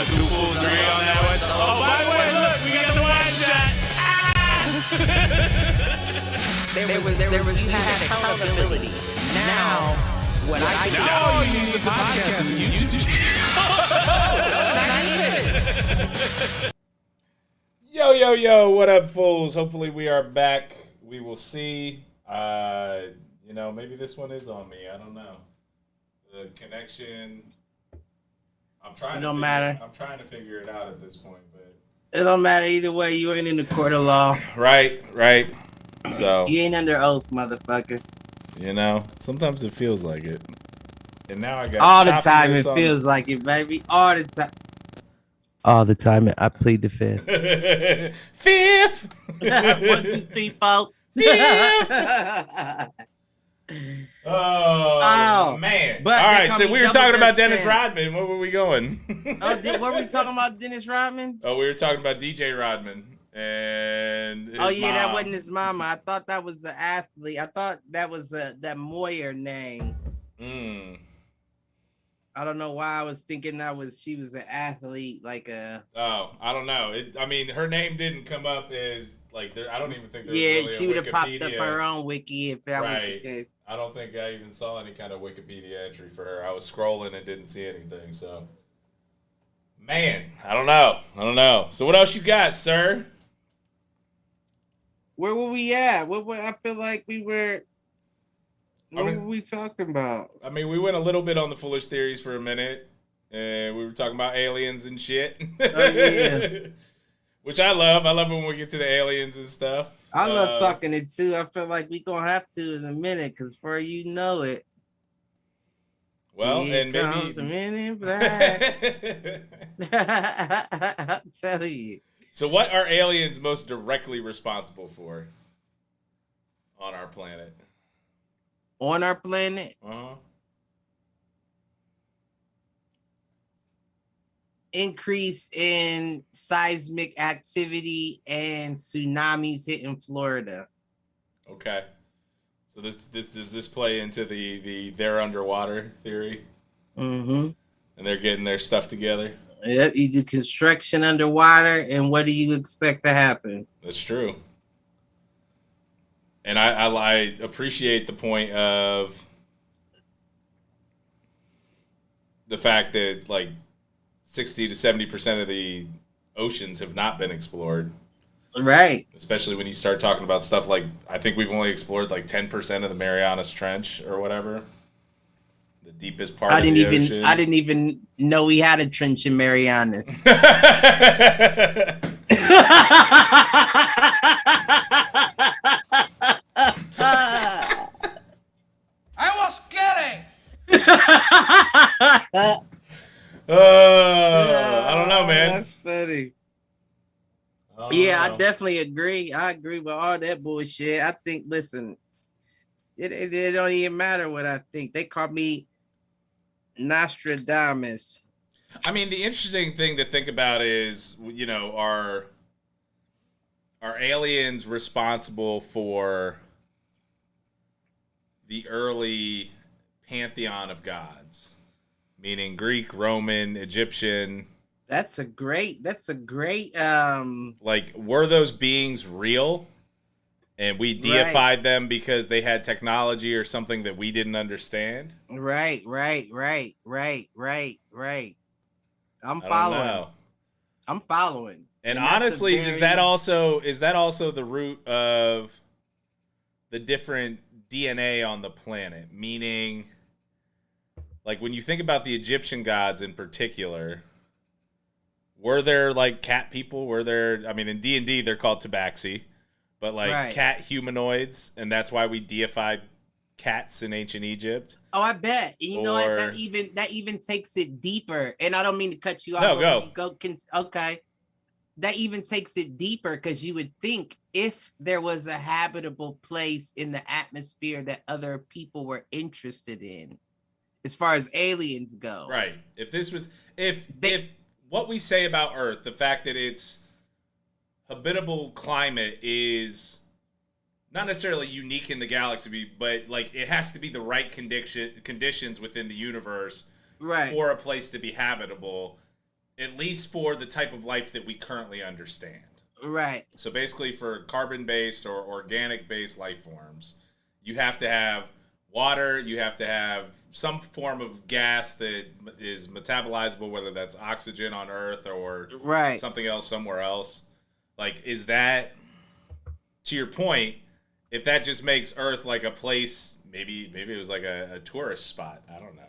Two fools agree on that one. Oh, by the way, look, we got the wide shot. There was you had accountability. Now, what I do. Now you need the podcast and YouTube. Yo, what up, fools? Hopefully we are back. We will see. Maybe this one is on me. I don't know. The connection. I'm trying to figure it out at this point, but it don't matter either way. You ain't in the court of law. Right. So you ain't under oath, motherfucker. Sometimes it feels like it. And now I got all the time. It feels like it, baby. All the time. All the time. I plead the fifth. Fifth. 1, 2, 3, 4. Fifth. Oh man! But all right, so we were talking about Dennis Rodman. Where were we going? What were we talking about, Dennis Rodman? Oh, we were talking about DJ Rodman and his mom. That wasn't his mama. I thought that was the athlete. I thought that was that Moyer name. I don't know why I was thinking she was an athlete, like a. Oh, I don't know. Her name didn't come up as like there. I don't even think there's really she would have popped up her own wiki if that was the case. I don't think I even saw any kind of Wikipedia entry for her. I was scrolling and didn't see anything. So, man, I don't know. So, what else you got, sir? Where were we at? I feel like we were. What were we talking about? We went a little bit on the foolish theories for a minute, and we were talking about aliens and shit. Oh, yeah. Which I love. I love when we get to the aliens and stuff. I love talking it too. I feel like we're going to have to in a minute, because before you know it. Well, here and comes the Men in Black. I'm telling you. So what are aliens most directly responsible for on our planet? On our planet? Uh-huh. Increase in seismic activity and tsunamis hitting Florida. Okay. So does this play into the they're underwater theory? Mm-hmm. And they're getting their stuff together? Yep, you do construction underwater, and what do you expect to happen? That's true. And I appreciate the point of the fact that like 60 to 70% of the oceans have not been explored. Right. Especially when you start talking about stuff like, I think we've only explored like 10% of the Marianas Trench or whatever. The deepest part of the ocean. I didn't even know we had a trench in Marianas. I was kidding. I don't know, man. That's funny. I definitely agree. I agree with all that bullshit. I think, listen, it don't even matter what I think. They call me Nostradamus. The interesting thing to think about is, are aliens responsible for the early pantheon of gods? Meaning Greek, Roman, Egyptian. That's a great like, were those beings real? And we deified them because they had technology or something that we didn't understand? Right. I'm following. And honestly, is that also the root of the different DNA on the planet? Meaning, like, when you think about the Egyptian gods in particular, were there like cat people? Were there? In D&D they're called tabaxi, but like cat humanoids, and that's why we deified cats in ancient Egypt. Oh, I bet. You know what? That even takes it deeper. And I don't mean to cut you off. No, go. Okay. That even takes it deeper, because you would think if there was a habitable place in the atmosphere that other people were interested in, as far as aliens go. Right. If what we say about Earth, the fact that its habitable climate is not necessarily unique in the galaxy, but like it has to be the right conditions within the universe for a place to be habitable. at least for the type of life that we currently understand. Right. So basically, for carbon-based or organic-based life forms, you have to have water, you have to have some form of gas that is metabolizable, whether that's oxygen on Earth or something else somewhere else. Like, is that, to your point, if that just makes Earth like a place, maybe it was like a tourist spot. I don't know.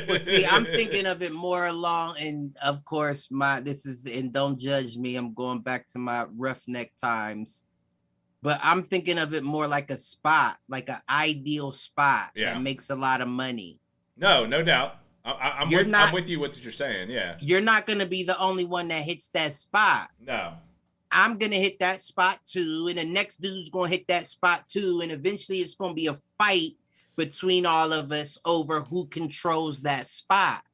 Well, see, I'm thinking of it more along, and of course, and don't judge me, I'm going back to my roughneck times, but I'm thinking of it more like a spot, like an ideal spot that makes a lot of money. No doubt. I'm with you what you're saying. Yeah. You're not going to be the only one that hits that spot. No. I'm going to hit that spot too, and the next dude's going to hit that spot too, and eventually it's going to be a fight between all of us over who controls that spot.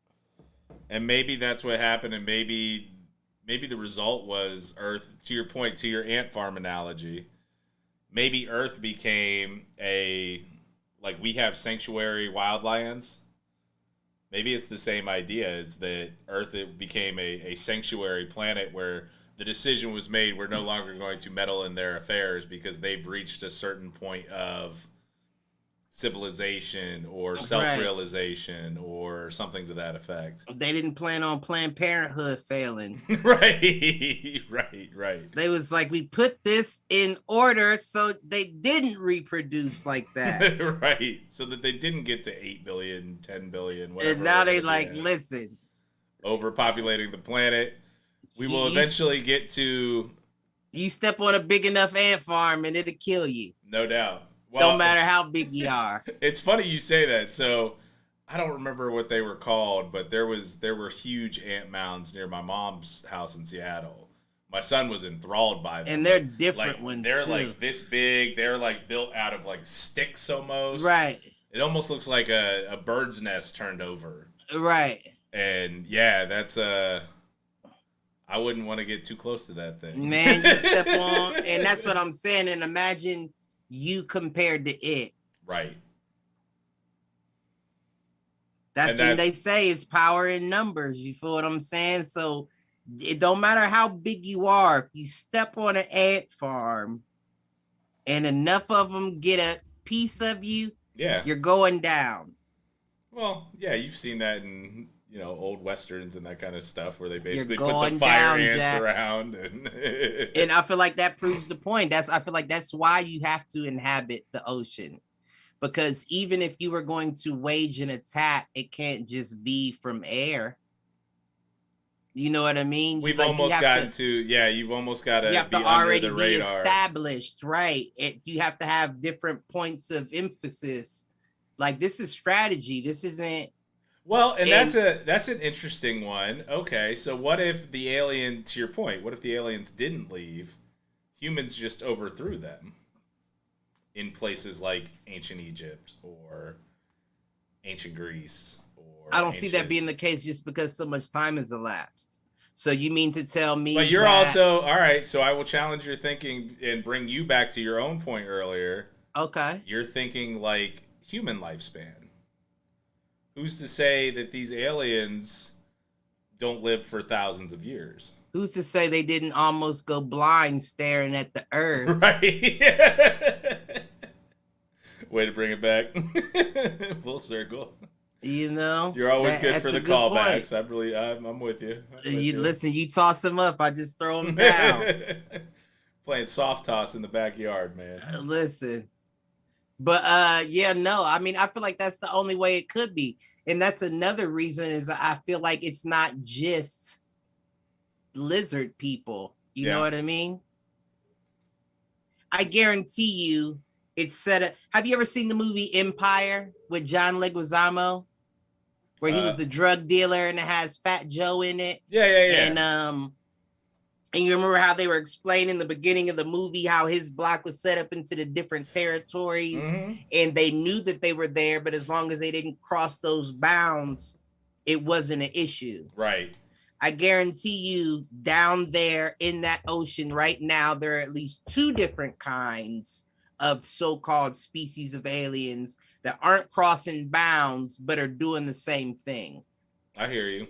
And maybe that's what happened, and maybe the result was Earth, to your point, to your ant farm analogy, maybe Earth became like we have sanctuary wildlands. Maybe it's the same idea, is that Earth became a sanctuary planet where the decision was made, we're no longer going to meddle in their affairs because they've reached a certain point of civilization or self-realization or something to that effect. They didn't plan on Planned Parenthood failing. Right. They was like, we put this in order so they didn't reproduce like that. Right. So that they didn't get to 8 billion, 10 billion, whatever. And now they like, listen. Overpopulating the planet. We will eventually get to... You step on a big enough ant farm and it'll kill you. No doubt. Well, don't matter how big you are. It's funny you say that. So I don't remember what they were called, but there were huge ant mounds near my mom's house in Seattle. My son was enthralled by them. And they're different ones. They're too. like this big. They're like built out of like sticks almost. Right. It almost looks like a bird's nest turned over. Right. And yeah, that's I wouldn't want to get too close to that thing. Man, you step on, and that's what I'm saying. And imagine you compared to it. Right. That's when they say it's power in numbers. You feel what I'm saying? So it don't matter how big you are. If you step on an ant farm and enough of them get a piece of you, you're going down. Well, yeah, you've seen that in old westerns and that kind of stuff where they basically put the fire ants around, and I feel like that proves the point. I feel like that's why you have to inhabit the ocean, because even if you were going to wage an attack, it can't just be from air. You know what I mean? You've almost got to already be established, right? You have to have different points of emphasis. Like, this is strategy. This isn't. Well, and that's an interesting one. Okay, so what if the alien, to your point, what if the aliens didn't leave? Humans just overthrew them in places like ancient Egypt or ancient Greece. I don't see that being the case just because so much time has elapsed. So you mean to tell me But you're also, all right, so I will challenge your thinking and bring you back to your own point earlier. Okay. You're thinking like human lifespan. Who's to say that these aliens don't live for thousands of years? Who's to say they didn't almost go blind staring at the earth? Right. Way to bring it back. Full circle. You're always good for the callbacks. I'm with you. Listen, you toss them up, I just throw them down. Playing soft toss in the backyard, man. Listen. But I mean, I feel like that's the only way it could be. And that's another reason is I feel like it's not just lizard people. You know what I mean? I guarantee you it's set up. Have you ever seen the movie Empire with John Leguizamo? Where he was a drug dealer and it has Fat Joe in it. Yeah. And you remember how they were explaining the beginning of the movie, how his block was set up into the different territories, and they knew that they were there, but as long as they didn't cross those bounds, it wasn't an issue. Right. I guarantee you down there in that ocean right now, there are at least 2 different kinds of so-called species of aliens that aren't crossing bounds, but are doing the same thing. I hear you.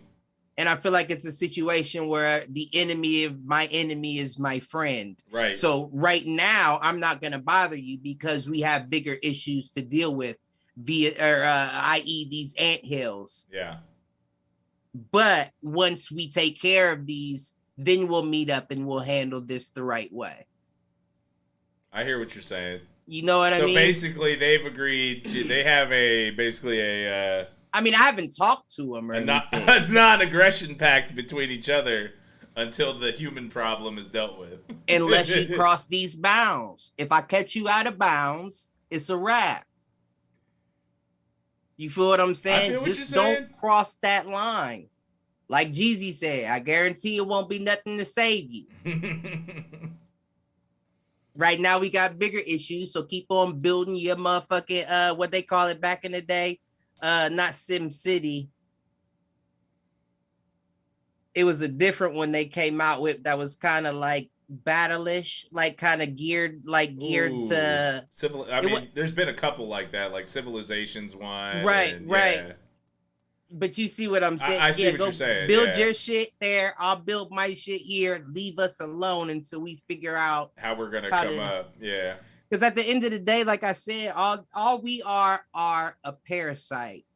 And I feel like it's a situation where the enemy of my enemy is my friend. Right. So right now, I'm not going to bother you because we have bigger issues to deal with i.e. these anthills. Yeah. But once we take care of these, then we'll meet up and we'll handle this the right way. I hear what you're saying. You know what I mean? So basically, they've agreed to. They have a. I mean, I haven't talked to them or a non-aggression pact between each other until the human problem is dealt with. Unless you cross these bounds. If I catch you out of bounds, it's a wrap. You feel what I'm saying? Just don't cross that line. Like Jeezy said, I guarantee it won't be nothing to save you. Right now, we got bigger issues, so keep on building your motherfucking, what they call it back in the day, not Sim City. It was a different one they came out with that was kind of like battle-ish, like kind of geared to civil. I mean, there's been a couple like that, like Civilizations one. Right. Yeah. But you see what I'm saying? I see what you're saying. Build your shit there. I'll build my shit here. Leave us alone until we figure out how we're gonna come up. Yeah. Because at the end of the day, like I said, all we are a parasite.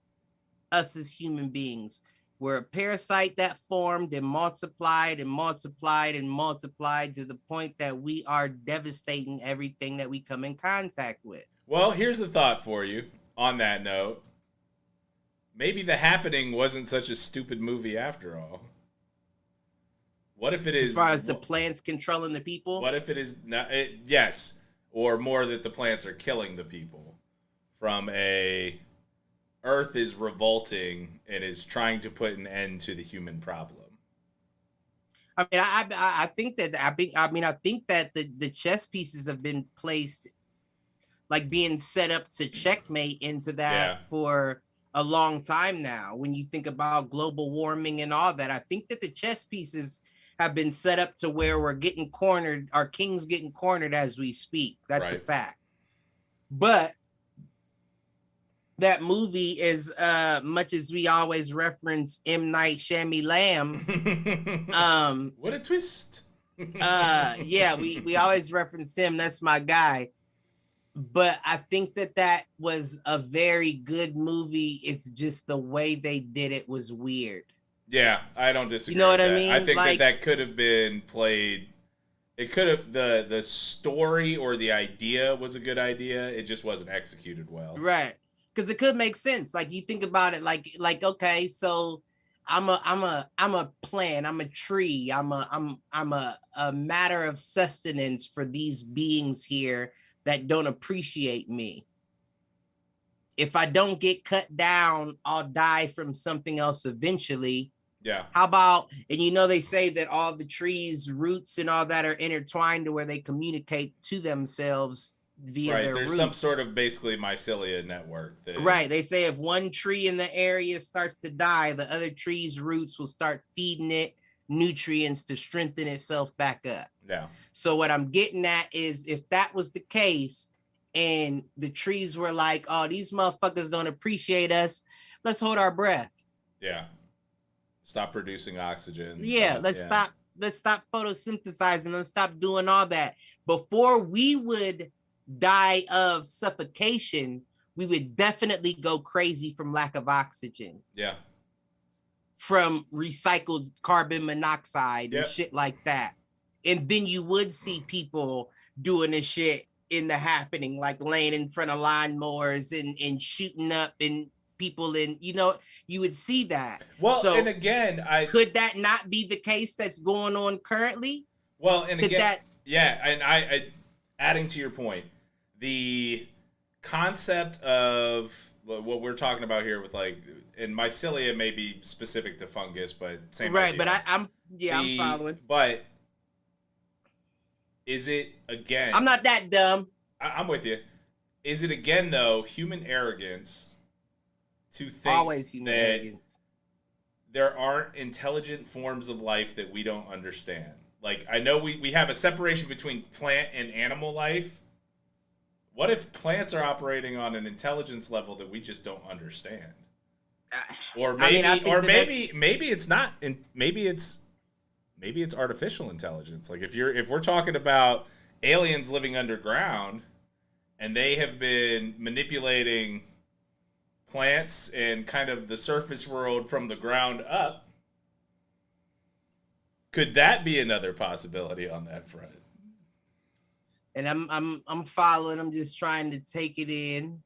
Us as human beings, we're a parasite that formed and multiplied and multiplied and multiplied to the point that we are devastating everything that we come in contact with. Well, here's a thought for you on that note. Maybe The Happening wasn't such a stupid movie after all. What if it is... As far as the plants controlling the people? What if it is... yes. Or more that the plants are killing the people. From a... Earth is revolting and is trying to put an end to the human problem. I mean, I think that... I think that the chess pieces have been placed... Like being set up to checkmate into that for... a long time now. When you think about global warming and all that, I think that the chess pieces have been set up to where we're getting cornered. Our king's getting cornered as we speak. That's a fact. But that movie is much as we always reference M. Night Shyamalan. What a twist. Yeah, we always reference him. That's my guy. But I think that was a very good movie. It's just the way they did it was weird. Yeah, I don't disagree. You know what I mean? I think that could have been played. It could have the story or the idea was a good idea. It just wasn't executed well. Right, because it could make sense. Like you think about it, like okay, so I'm a plant. I'm a tree. I'm a matter of sustenance for these beings here that don't appreciate me. If I don't get cut down, I'll die from something else eventually. Yeah. How about, and you know, they say that all the trees, roots and all that are intertwined to where they communicate to themselves via their There's roots. some sort of basically mycelia network. Right. They say if one tree in the area starts to die, the other tree's roots will start feeding it nutrients to strengthen itself back up. Yeah. So what I'm getting at is if that was the case and the trees were like, oh, these motherfuckers don't appreciate us, let's hold our breath. Yeah. Stop producing oxygen. Yeah, let's stop photosynthesizing. Let's stop doing all that. Before we would die of suffocation, we would definitely go crazy from lack of oxygen. Yeah. From recycled carbon monoxide and shit like that. And then you would see people doing this shit in The Happening, like laying in front of lawnmowers and shooting up and people in, you know, you would see that. Well, so and again, could that not be the case that's going on currently? Well, and again, and I adding to your point, the concept of what we're talking about here with like, and mycelia may be specific to fungus, but same idea. But I'm following. But is it again? I'm not that dumb. I'm with you. Is it again though human arrogance to think always human arrogance there aren't intelligent forms of life that we don't understand? Like I know we have a separation between plant and animal life. What if plants are operating on an intelligence level that we just don't understand? Or I maybe, mean, I think maybe it's not, and maybe it's artificial intelligence. Like if we're talking about aliens living underground, and they have been manipulating plants and kind of the surface world from the ground up, could that be another possibility on that front? And I'm following. I'm just trying to take it in.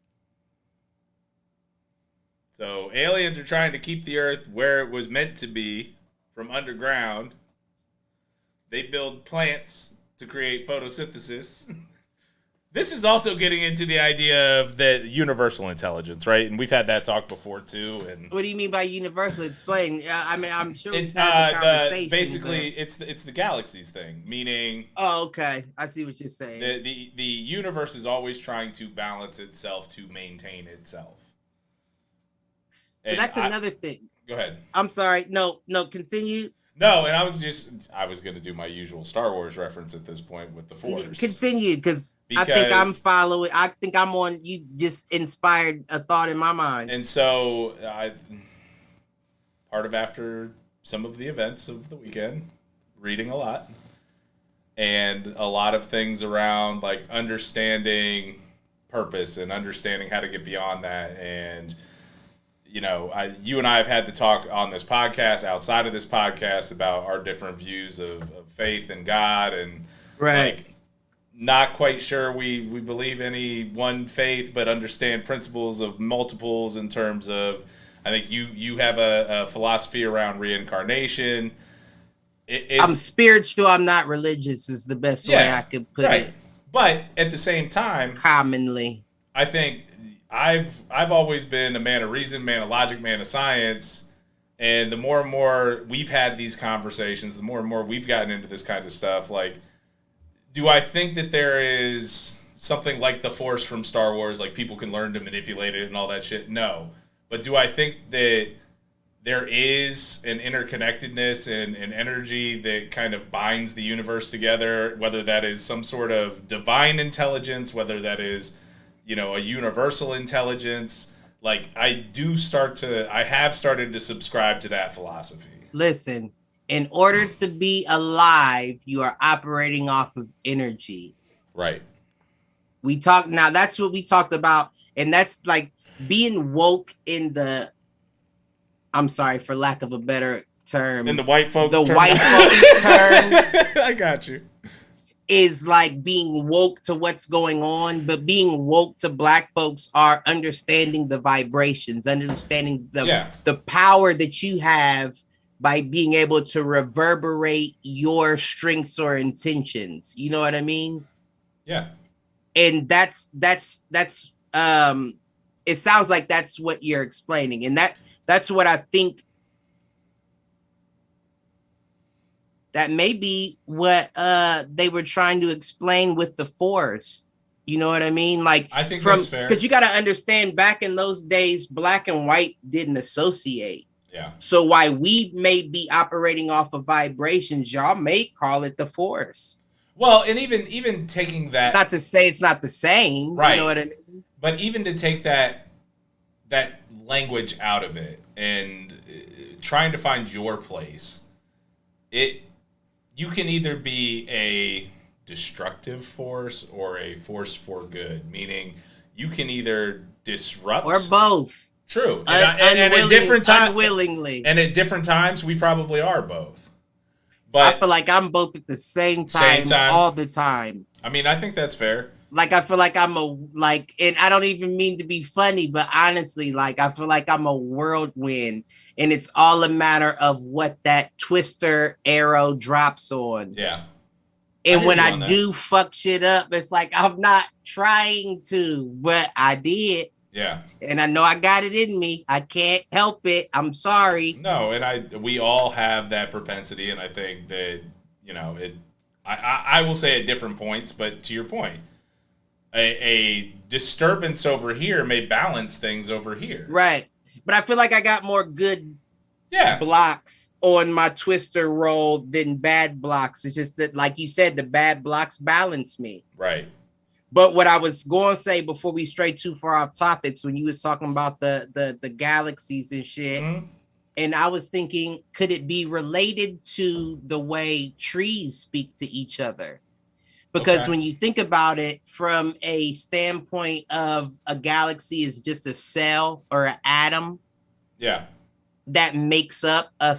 So aliens are trying to keep the Earth where it was meant to be, from underground. They build plants to create photosynthesis. This is also getting into the idea of the universal intelligence, right? And we've had that talk before too. And what do you mean by universal? Explain. I mean, I'm sure we've had the conversation. Basically, it's the galaxies thing, meaning. Oh, okay. I see what you're saying. The universe is always trying to balance itself to maintain itself. But that's another thing. Go ahead. I'm sorry. No, continue. No, and I was going to do my usual Star Wars reference at this point with the Force. Continue, because I think I'm following. I think I'm on. You just inspired a thought in my mind. And so, part of after some of the events of the weekend, reading a lot, and a lot of things around like understanding purpose and understanding how to get beyond that. And you know, you and I have had to talk on this podcast, outside of this podcast, about our different views of faith and God, and like, not quite sure we believe any one faith, but understand principles of multiples in terms of, I think you have a philosophy around reincarnation. I'm spiritual, I'm not religious is the best way I could put it. But at the same time, commonly, I think I've always been a man of reason, man of logic, man of science, and the more and more we've had these conversations, the more and more we've gotten into this kind of stuff. Like, do I think that there is something like the Force from Star Wars, like people can learn to manipulate it and all that shit? No. But do I think that there is an interconnectedness and an energy that kind of binds the universe together, whether that is some sort of divine intelligence, whether that is, you know, a universal intelligence? Like, I have started to subscribe to that philosophy. Listen, in order to be alive, you are operating off of energy. Right. Now that's what we talked about. And that's like being woke in the, I'm sorry, for lack of a better term. In the white folk term. I got you. Is like being woke to what's going on, but being woke to Black folks are understanding the vibrations, understanding the power that you have by being able to reverberate your strengths or intentions. You know what I mean? Yeah. And that's it sounds like that's what you're explaining. And that's what I think that may be what they were trying to explain with the Force. You know what I mean? Like, I think that's fair. Because you got to understand, back in those days, black and white didn't associate. Yeah. So while we may be operating off of vibrations, y'all may call it the Force. Well, and even taking that, not to say it's not the same, right? You know what I mean? But even to take that language out of it and trying to find your place, you can either be a destructive force or a force for good, meaning you can either disrupt or both. True. And at different times, unwillingly. And at different times, we probably are both. But I feel like I'm both at the same time. All the time. I mean, I think that's fair. Like, I feel like and I don't even mean to be funny, but honestly, like, I feel like I'm a whirlwind, and it's all a matter of what that twister arrow drops on. Yeah. And when I do fuck shit up, it's like, I'm not trying to, but I did. Yeah. And I know I got it in me. I can't help it. I'm sorry. No, and we all have that propensity, and I think that, you know, I will say at different points, but to your point, a disturbance over here may balance things over here. Right. But I feel like I got more good yeah. blocks on my twister roll than bad blocks. It's just that, like you said, the bad blocks balance me. Right. But what I was going to say before we stray too far off topics, when you was talking about the galaxies and shit, and I was thinking, could it be related to the way trees speak to each other? Because when you think about it from a standpoint of a galaxy is just a cell or an atom, that makes up a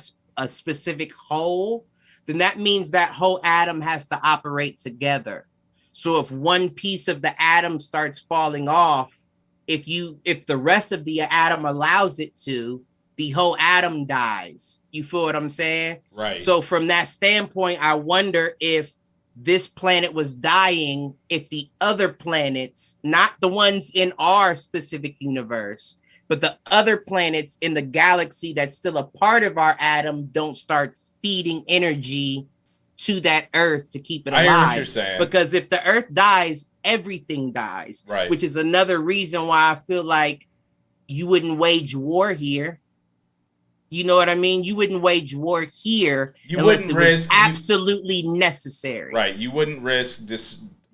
specific whole, then that means that whole atom has to operate together. So if one piece of the atom starts falling off, if the rest of the atom allows it to, the whole atom dies. You feel what I'm saying? Right. So from that standpoint, I wonder if this planet was dying, if the other planets, not the ones in our specific universe, but the other planets in the galaxy that's still a part of our atom don't start feeding energy to that Earth to keep it alive. I hear what you're saying. Because if the Earth dies, everything dies. Right. Which is another reason why I feel like you wouldn't wage war here. You know what I mean? You wouldn't wage war here unless it was absolutely necessary. Right. You wouldn't risk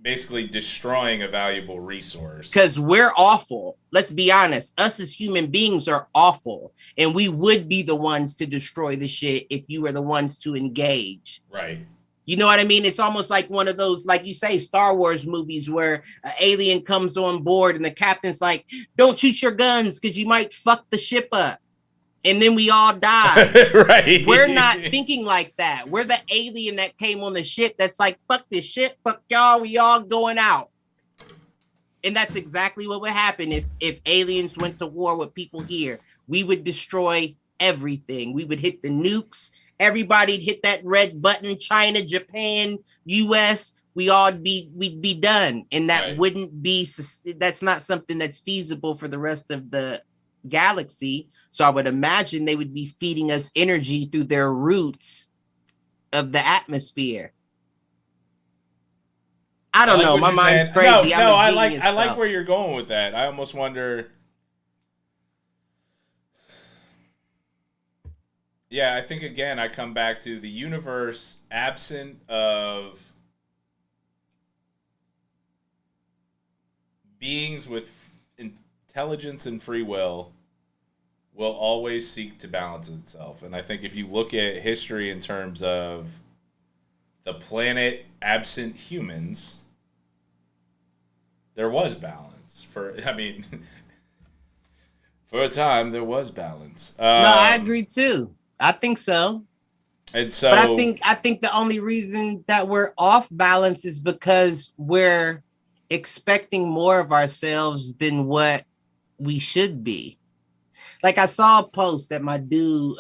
basically destroying a valuable resource. Because we're awful. Let's be honest. Us as human beings are awful. And we would be the ones to destroy the shit if you were the ones to engage. Right. You know what I mean? It's almost like one of those, like you say, Star Wars movies where an alien comes on board and the captain's like, don't shoot your guns because you might fuck the ship up. And then we all die. Right. We're not thinking like that. We're the alien that came on the ship that's like, fuck this shit, fuck y'all, we all going out. And that's exactly what would happen if aliens went to war with people here. We would destroy everything. We would hit the nukes. Everybody'd hit that red button, China, Japan, US. We'd be done. And that wouldn't be, that's not something that's feasible for the rest of the galaxy. So I would imagine they would be feeding us energy through their roots of the atmosphere. I don't know. My mind's crazy. No, I like where you're going with that. I almost wonder. Yeah, I think again I come back to the universe absent of beings with intelligence and free will always seek to balance itself. And I think if you look at history in terms of the planet absent humans, there was balance. For a time, there was balance. No, I agree too. I think so. And so, but I think the only reason that we're off balance is because we're expecting more of ourselves than what we should be. Like I saw a post that my dude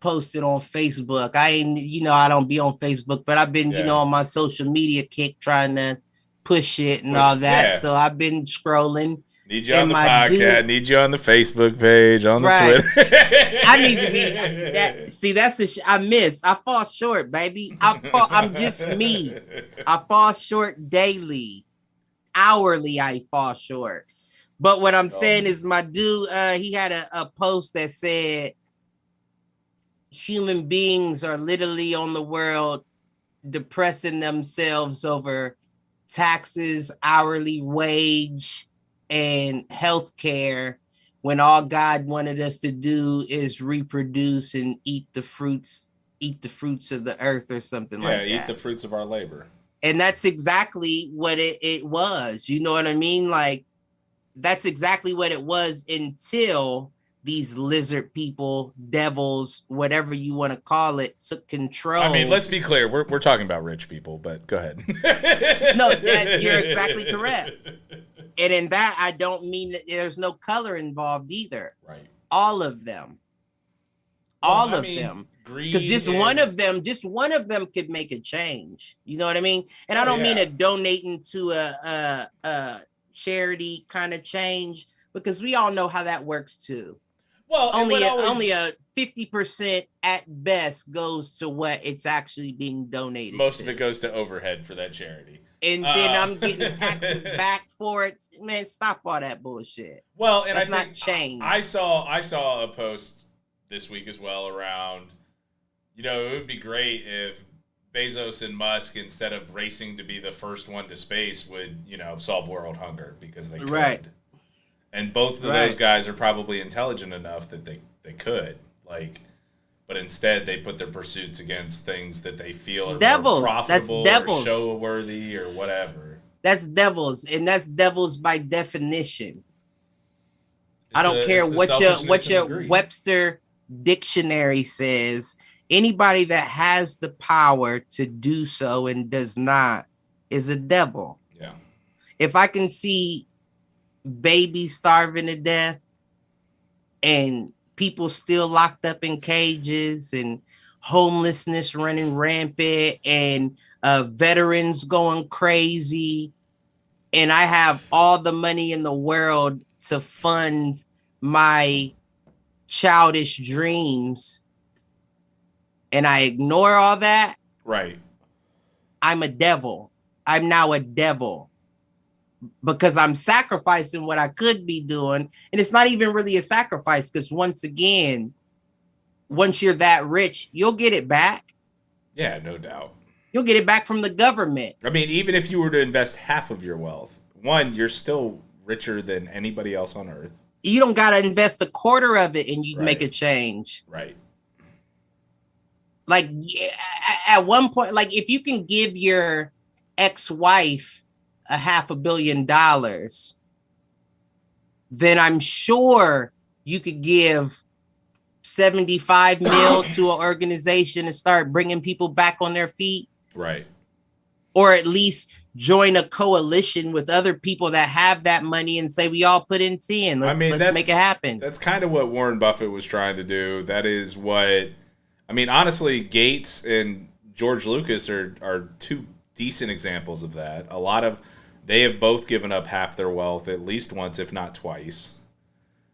posted on Facebook. I don't be on Facebook, but I've been, on my social media kick trying to push it and all that. Yeah. So I've been scrolling. Need you on the podcast. Need you on the Facebook page, on the Twitter. I need to be that. See, that's the I miss. I fall short, baby. I'm just me. I fall short daily, hourly. I fall short. But what I'm saying is, my dude, he had a post that said, human beings are literally on the world depressing themselves over taxes, hourly wage, and healthcare, when all God wanted us to do is reproduce and eat the fruits of the earth or something like that. Yeah, eat the fruits of our labor. And that's exactly what it was. You know what I mean? Like, that's exactly what it was until these lizard people, devils, whatever you want to call it, took control. I mean, let's be clear. We're talking about rich people, but go ahead. No, you're exactly correct. And in that, I don't mean that there's no color involved either. Right. All of them. All of them. Because just one of them could make a change. You know what I mean? And I don't mean a donating to a charity kind of change, because we all know how that works too. Well, only a 50% at best goes to what it's actually being donated. Most of it goes to overhead for that charity. And then I'm getting taxes back for it. Man, stop all that bullshit. Well, and that's I think not change. I saw a post this week as well around, it would be great if Bezos and Musk, instead of racing to be the first one to space, would, solve world hunger because they could. Right. And both of those guys are probably intelligent enough that they could. But instead they put their pursuits against things that they feel are more profitable or show worthy or whatever. That's devils, and that's devils by definition. I don't care what your Webster dictionary says. Anybody that has the power to do so and does not is a devil. Yeah. If I can see babies starving to death and people still locked up in cages and homelessness running rampant and veterans going crazy, and I have all the money in the world to fund my childish dreams, and I ignore all that, right? I'm a devil. I'm now a devil because I'm sacrificing what I could be doing. And it's not even really a sacrifice because once again, once you're that rich, you'll get it back. Yeah, no doubt. You'll get it back from the government. I mean, even if you were to invest half of your wealth, one, you're still richer than anybody else on earth. You don't got to invest a quarter of it and you make a change. Right. Like, yeah, at one point, like if you can give your ex-wife $500 million, then I'm sure you could give 75 mil to an organization and start bringing people back on their feet. Right. Or at least join a coalition with other people that have that money and say, we all put in 10. Let's make it happen. That's kind of what Warren Buffett was trying to do. That is what, I mean, honestly, Gates and George Lucas are two decent examples of that. They have both given up half their wealth at least once, if not twice.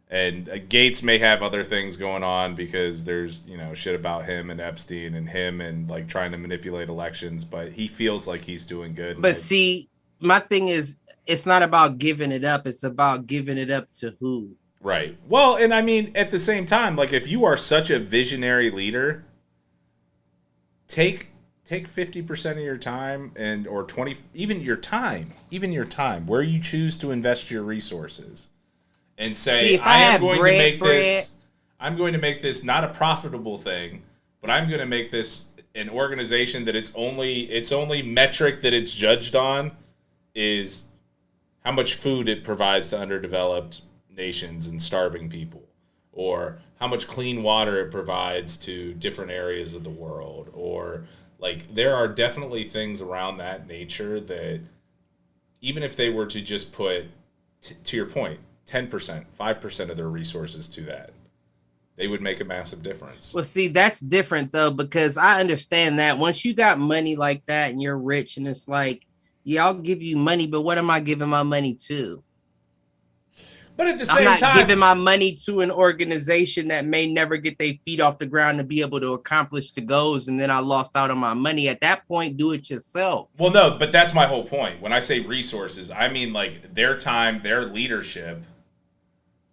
And Gates may have other things going on because there's, shit about him and Epstein and him and like trying to manipulate elections, but he feels like he's doing good. But see, my thing is, it's not about giving it up. It's about giving it up to who? Right. Well, and I mean, at the same time, like if you are such a visionary leader, take 50% of your time or 20, even your time where you choose to invest your resources. And say, I'm going to make this not a profitable thing, but I'm going to make this an organization that its only metric that it's judged on is how much food it provides to underdeveloped nations and starving people, or how much clean water it provides to different areas of the world, or like there are definitely things around that nature that even if they were to just put, to your point, 10%, 5% of their resources to that, they would make a massive difference. Well, see, that's different though, because I understand that once you got money like that and you're rich and it's like, yeah, I'll give you money, but what am I giving my money to? But at the same time, I'm not giving my money to an organization that may never get their feet off the ground to be able to accomplish the goals, and then I lost out on my money. At that point, do it yourself. Well, no, but that's my whole point. When I say resources, I mean like their time, their leadership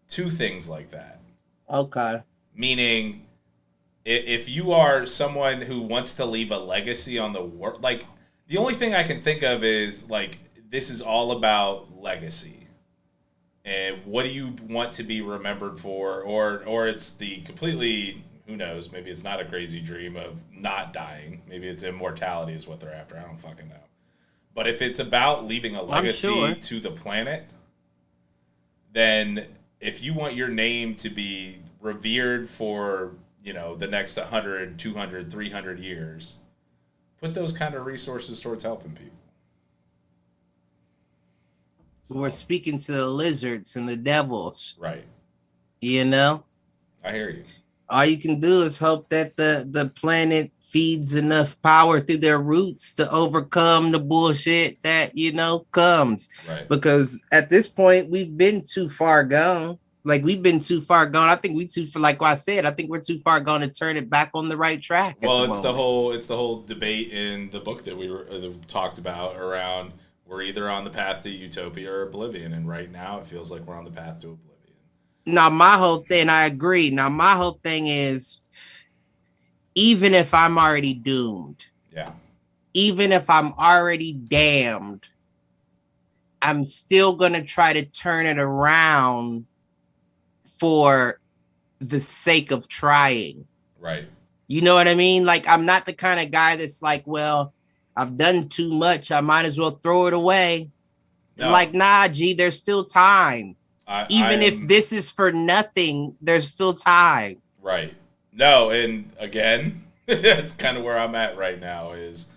to things like that. Okay. Meaning, if you are someone who wants to leave a legacy on the world, like the only thing I can think of is like this is all about legacy. And what do you want to be remembered for? Or it's the completely, who knows, maybe it's not a crazy dream of not dying. Maybe it's immortality is what they're after. I don't fucking know. But if it's about leaving a legacy to the planet, then if you want your name to be revered for, the next 100, 200, 300 years, put those kind of resources towards helping people. We're speaking to the lizards and the devils. Right. I hear you. All you can do is hope that the planet feeds enough power through their roots to overcome the bullshit that, comes. Right. Because at this point, we've been too far gone. Like, we've been too far gone. I think like I said, I think we're too far gone to turn it back on the right track. Well, it's the whole debate in the book that we talked about around we're either on the path to utopia or oblivion, and right now it feels like we're on the path to oblivion. Now, my whole thing, I agree. Now, my whole thing is, even if I'm already doomed, yeah, even if I'm already damned, I'm still going to try to turn it around for the sake of trying. Right. You know what I mean? Like, I'm not the kind of guy that's like, well, I've done too much, I might as well throw it away. No. Like, nah, G, there's still time. Even if this is for nothing, there's still time. Right. No, and again, that's kind of where I'm at right now is,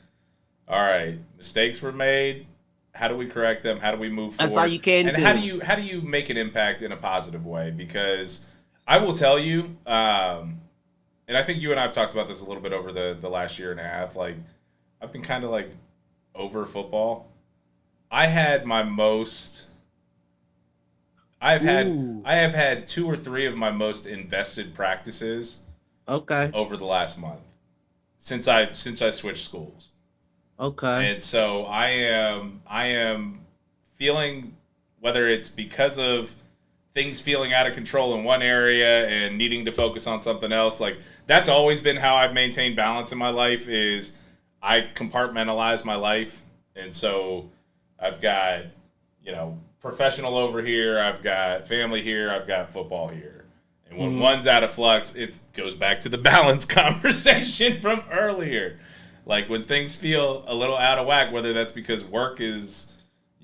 all right, mistakes were made. How do we correct them? How do we move forward? That's all you can do. And how do you make an impact in a positive way? Because I will tell you, and I think you and I have talked about this a little bit over the last year and a half. Like, I've been kind of like over football. I have had 2 or 3 of my most invested practices. Okay. Over the last month, since I switched schools. Okay. And so I am feeling, whether it's because of things feeling out of control in one area and needing to focus on something else, like that's always been how I've maintained balance in my life. Is I compartmentalize my life, and so I've got, professional over here, I've got family here, I've got football here. And when one's out of flux, it goes back to the balance conversation from earlier. Like when things feel a little out of whack, whether that's because work is,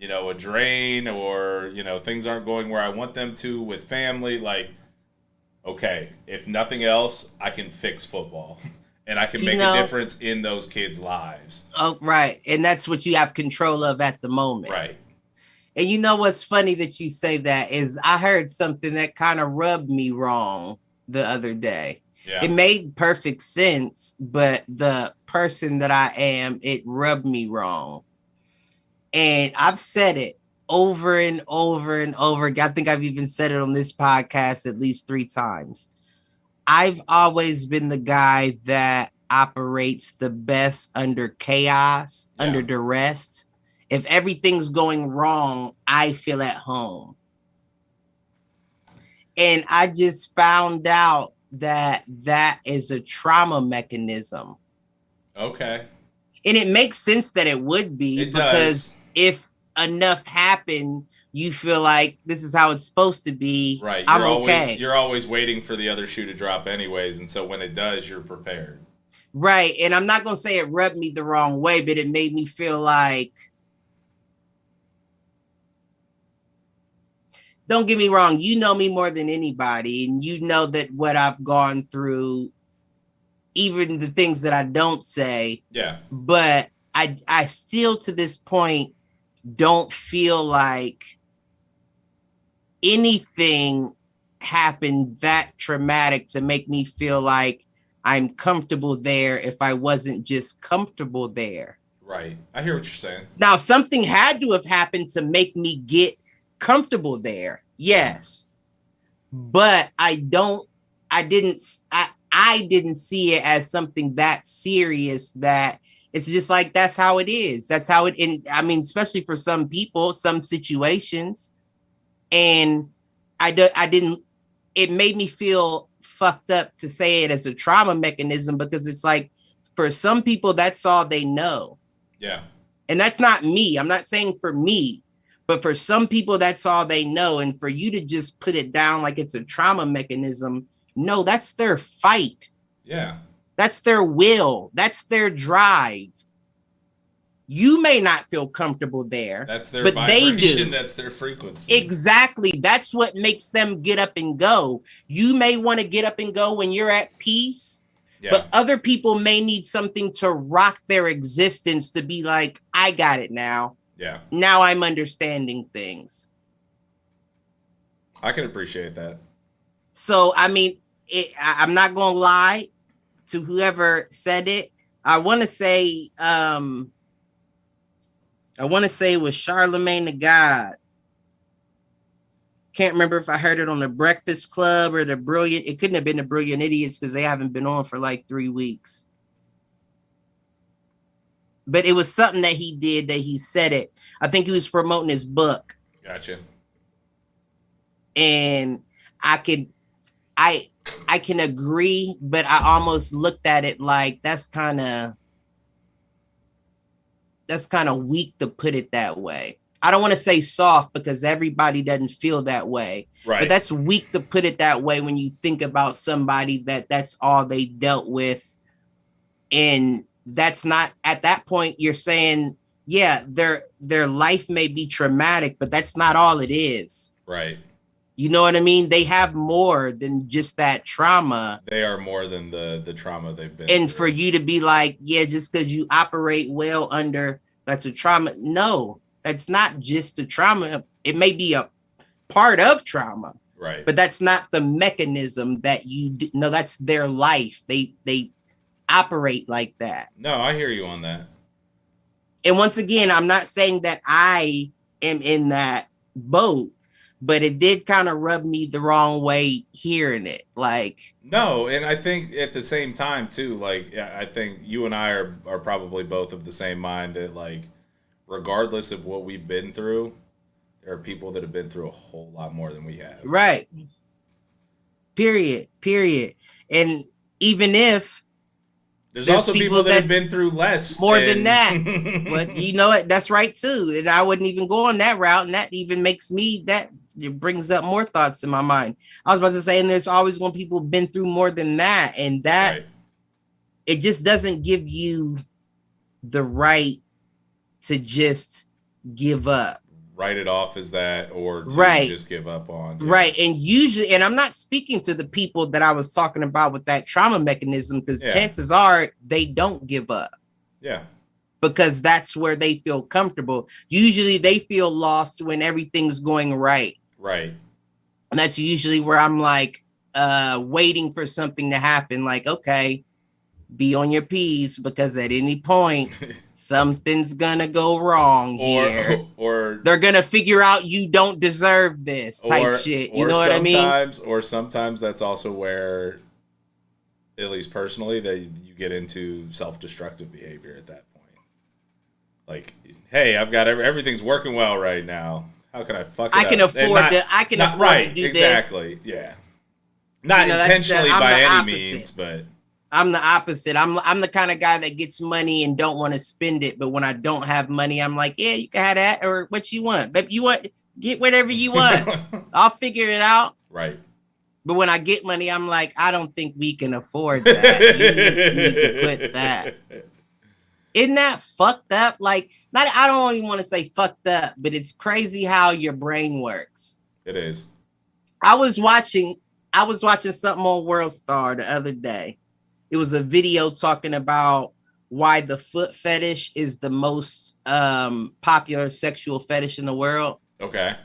a drain or, things aren't going where I want them to with family, like, okay, if nothing else, I can fix football and I can make a difference in those kids' lives. Oh, right. And that's what you have control of at the moment. Right. And you know what's funny that you say that is I heard something that kind of rubbed me wrong the other day. Yeah. It made perfect sense, but the person that I am, it rubbed me wrong. And I've said it over and over and over. I think I've even said it on this podcast at least 3 times. I've always been the guy that operates the best under chaos, under duress. If everything's going wrong, I feel at home. And I just found out that is a trauma mechanism. Okay. And it makes sense that it would be, because if enough happen, you feel like this is how it's supposed to be. Right. You're always waiting for the other shoe to drop anyways. And so when it does, you're prepared. Right. And I'm not going to say it rubbed me the wrong way, but it made me feel like, don't get me wrong, you know me more than anybody, and you know that what I've gone through, even the things that I don't say. Yeah. But I still to this point don't feel like anything happened that traumatic to make me feel like I'm comfortable there if I wasn't just comfortable there. Right. I hear what you're saying. Now, something had to have happened to make me get comfortable there. Yes. But I didn't see it as something that serious, that it's just like, that's how it is. That's how it, I mean, especially for some people, some situations. And it made me feel fucked up to say it as a trauma mechanism, because it's like, for some people, that's all they know. Yeah. And that's not me. I'm not saying for me, but for some people, that's all they know. And for you to just put it down like it's a trauma mechanism, no, that's their fight. Yeah. That's their will. That's their drive. You may not feel comfortable there. That's their but vibration. They do. That's their frequency. Exactly. That's what makes them get up and go. You may want to get up and go when you're at peace, but other people may need something to rock their existence to be like, I got it now. Yeah. Now I'm understanding things. I can appreciate that. So, I mean, I'm not going to lie to whoever said it. I want to say it was Charlemagne the God. Can't remember if I heard it on the Breakfast Club or it couldn't have been the Brilliant Idiots, because they haven't been on for like 3 weeks. But it was something that he did that he said it. I think he was promoting his book. Gotcha. And I can agree, but I almost looked at it like that's kind of, that's kind of weak to put it that way. I don't want to say soft because everybody doesn't feel that way. Right. But that's weak to put it that way when you think about somebody that's all they dealt with. And that's not, at that point, you're saying, yeah, their life may be traumatic, but that's not all it is. Right. You know what I mean? They have more than just that trauma. They are more than the trauma they've been And through. for you to be like, yeah, just because you operate well under, that's a trauma. No, that's not just the trauma. It may be a part of trauma. Right. But that's not the mechanism that no, that's their life. They operate like that. No, I hear you on that. And once again, I'm not saying that I am in that boat, but it did kind of rub me the wrong way hearing it. Like, no, and I think at the same time too, like, I think you and I are probably both of the same mind that, like, regardless of what we've been through, there are people that have been through a whole lot more than we have. Right. Period. And even if there's also people that have been through less. More than that. But you know what? That's right too. And I wouldn't even go on that route. And that even makes me, it brings up more thoughts in my mind. I was about to say, and there's always going to be people who've been through more than that. And that, right. It just doesn't give you the right to just give up. Write it off as that, or to just give up on. Yeah. Right. And usually, and I'm not speaking to the people that I was talking about with that trauma mechanism, because chances are they don't give up. Yeah. Because that's where they feel comfortable. Usually they feel lost when everything's going right. Right. And that's usually where I'm like waiting for something to happen. Like, okay, be on your P's, because at any point something's gonna go wrong here, or they're gonna figure out you don't deserve this type shit. You know what I mean? Or sometimes that's also where, at least personally, that you get into self-destructive behavior at that point. Like, hey, I've got everything's working well right now. How can I fuck it up? I can afford to do exactly, this. Yeah. Not intentionally by any means, but I'm the opposite. I'm the kind of guy that gets money and don't want to spend it. But when I don't have money, I'm like, yeah, you can have that, or what you want. But get whatever you want. I'll figure it out. Right. But when I get money, I'm like, I don't think we can afford that. You need to put that. Isn't that fucked up? Like, I don't even want to say fucked up, but it's crazy how your brain works. It is. I was watching something on World Star the other day. It was a video talking about why the foot fetish is the most popular sexual fetish in the world. Okay.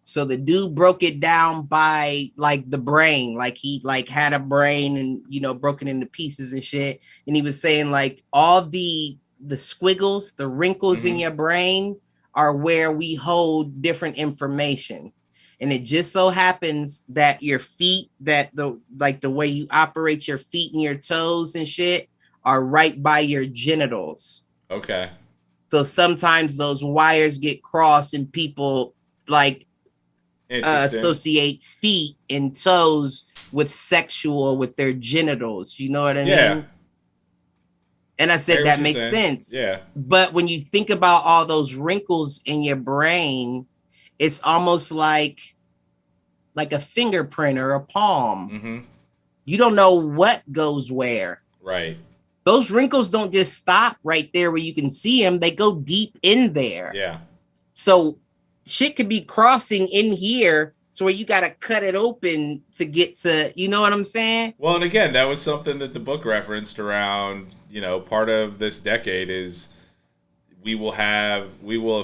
So the dude broke it down by like the brain, like he like had a brain and, you know, broken into pieces and shit. And he was saying like all the squiggles, the wrinkles in your brain are where we hold different information. And it just so happens that your feet, that the way you operate your feet and your toes and shit are right by your genitals. Okay. So sometimes those wires get crossed and people like associate feet and toes with their genitals. You know what I mean? And I said that makes sense. Yeah. But when you think about all those wrinkles in your brain, it's almost like a fingerprint or a palm. Mm-hmm. You don't know what goes where. Right. Those wrinkles don't just stop right there where you can see them. They go deep in there. Yeah. So shit could be crossing in here to where you got to cut it open to get to, you know what I'm saying? Well, and again, that was something that the book referenced around, you know, part of this decade is we will have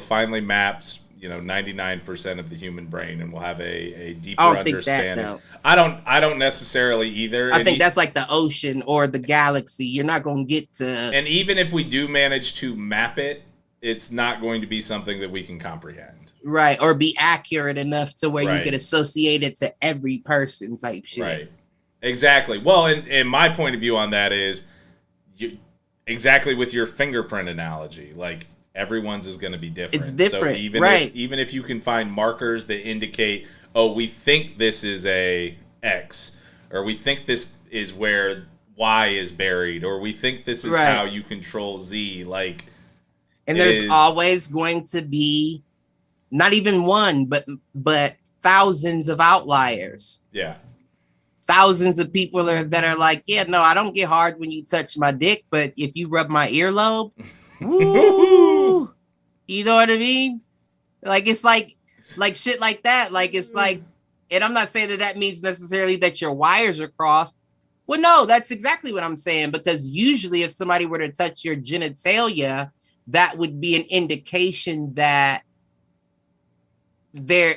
finally mapped, you know, 99% of the human brain, and we'll have a deeper understanding. I don't necessarily either. I think that's like the ocean or the galaxy. You're not going to get to. And even if we do manage to map it, it's not going to be something that we can comprehend. Right. Or be accurate enough to where you can associate it to every person type shit. Right. Exactly. Well, and my point of view on that is exactly with your fingerprint analogy, like everyone's is going to be different. It's different. So even if you can find markers that indicate, oh, we think this is a X, or we think this is where Y is buried, or we think this is how you control Z, like And there's always going to be not even one, but thousands of outliers. Yeah. Thousands of people that are like, yeah, no, I don't get hard when you touch my dick, but if you rub my earlobe, woo, you know what I mean? Like, it's like shit like that. Like, it's like, and I'm not saying that means necessarily that your wires are crossed. Well, no, that's exactly what I'm saying, because usually if somebody were to touch your genitalia, that would be an indication that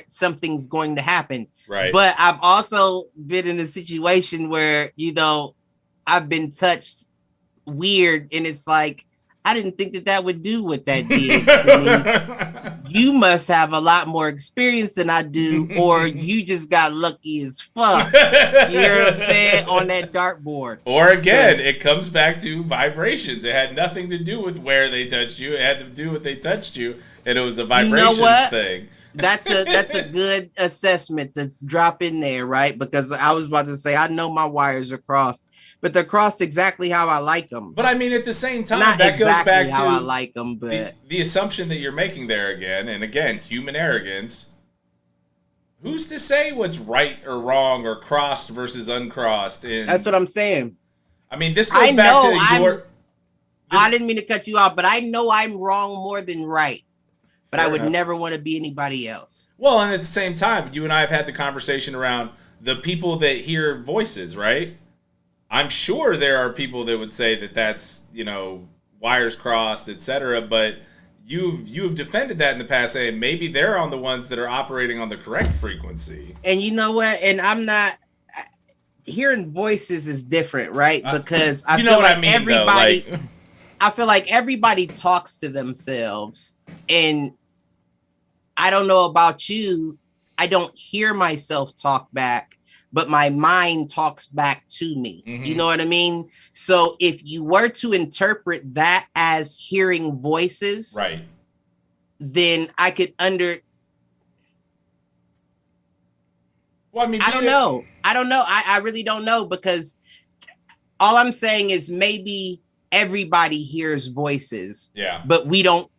something's going to happen. Right. But I've also been in a situation where, you know, I've been touched weird, and it's like, I didn't think that would do what that did to me. You must have a lot more experience than I do, or you just got lucky as fuck. You know what I'm saying? On that dartboard. Or again, it comes back to vibrations. It had nothing to do with where they touched you. It had to do with they touched you, and it was a vibrations thing. That's a good assessment to drop in there, right? Because I was about to say, I know my wires are crossed, but they're crossed exactly how I like them. But I mean, at the same time, not that exactly goes back to how I like them, but the assumption that you're making there again, and again, human arrogance. Who's to say what's right or wrong or crossed versus uncrossed? And that's what I'm saying. I mean, this goes back to your. I didn't mean to cut you off, but I know I'm wrong more than right. But I would never want to be anybody else. Well, and at the same time, you and I have had the conversation around the people that hear voices, right? I'm sure there are people that would say that that's, you know, wires crossed, etc. But you've defended that in the past, saying maybe they're on the ones that are operating on the correct frequency. And you know what? And I'm not hearing voices is different, right? Because I feel like everybody. I feel like everybody talks to themselves, and I don't know about you. I don't hear myself talk back, but my mind talks back to me. Mm-hmm. You know what I mean? So if you were to interpret that as hearing voices, right, then I could Well, I mean, I don't know. I really don't know, because all I'm saying is maybe everybody hears voices. Yeah. But we don't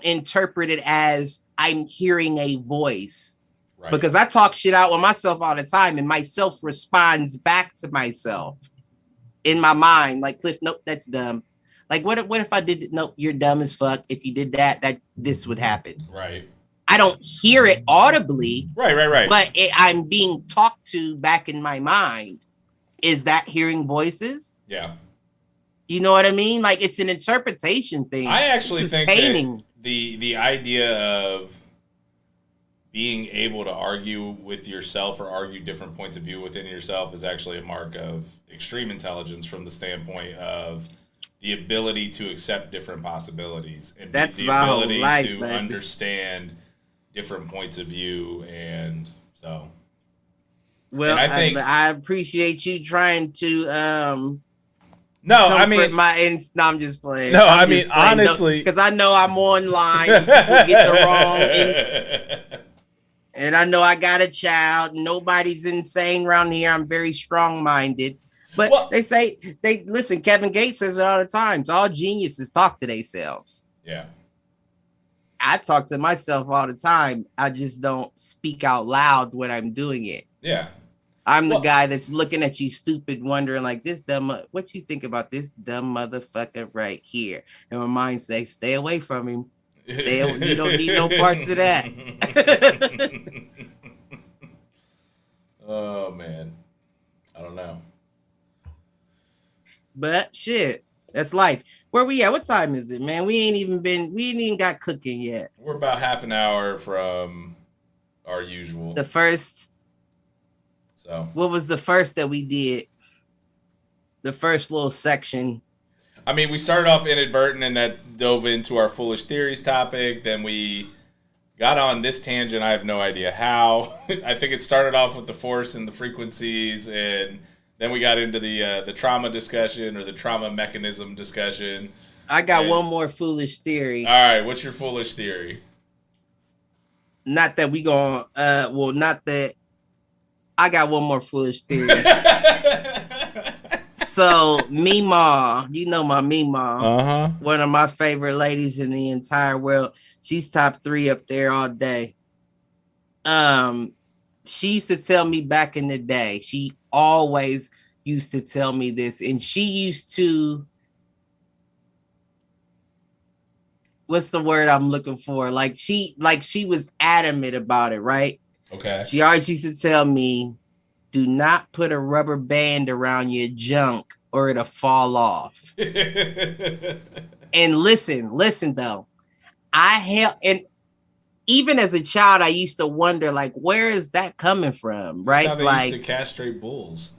interpret it as I'm hearing a voice. Right. Because I talk shit out with myself all the time, and myself responds back to myself in my mind. Like, Cliff, nope, that's dumb. Like, what if I did, nope, you're dumb as fuck. If you did that this would happen. Right. I don't hear it audibly. Right. But I'm being talked to back in my mind. Is that hearing voices? Yeah. You know what I mean? Like, it's an interpretation thing. I actually think that the idea of being able to argue with yourself or argue different points of view within yourself is actually a mark of extreme intelligence, from the standpoint of the ability to accept different possibilities and that's the my ability whole life, to understand different points of view. And so, well, and I appreciate you trying to no, I mean, no, I'm just playing. No, I mean, honestly, because I know I'm online. People get the wrong, and I know I got a child. Nobody's insane around here. I'm very strong-minded. But they listen. Kevin Gates says it all the time. So all geniuses talk to themselves. Yeah, I talk to myself all the time. I just don't speak out loud when I'm doing it. Yeah. I'm the guy that's looking at you stupid, wondering like, this dumb, what you think about this dumb motherfucker right here? And my mind says, stay away from him. You don't need no parts of that. Oh man, I don't know. But shit, that's life. Where we at? What time is it, man? We ain't even got cooking yet. We're about half an hour from our usual. The first. So what was the first that we did? The first little section. I mean, we started off inadvertent, and that dove into our foolish theories topic. Then we got on this tangent. I have no idea how. I think it started off with the force and the frequencies, and then we got into the trauma discussion, or the trauma mechanism discussion. I got one more foolish theory. All right, what's your foolish theory? Not that we going not that I got one more foolish theory. So Mima, you know my Mima, Uh one of my favorite ladies in the entire world. She's top 3 up there all day. She used to tell me back in the day. She always used to tell me this, and she used to. What's the word I'm looking for? Like she was adamant about it, right? Okay. She always used to tell me, do not put a rubber band around your junk or it'll fall off. And listen though. And even as a child, I used to wonder, like, where is that coming from? Right? That's how they like used to castrate bulls.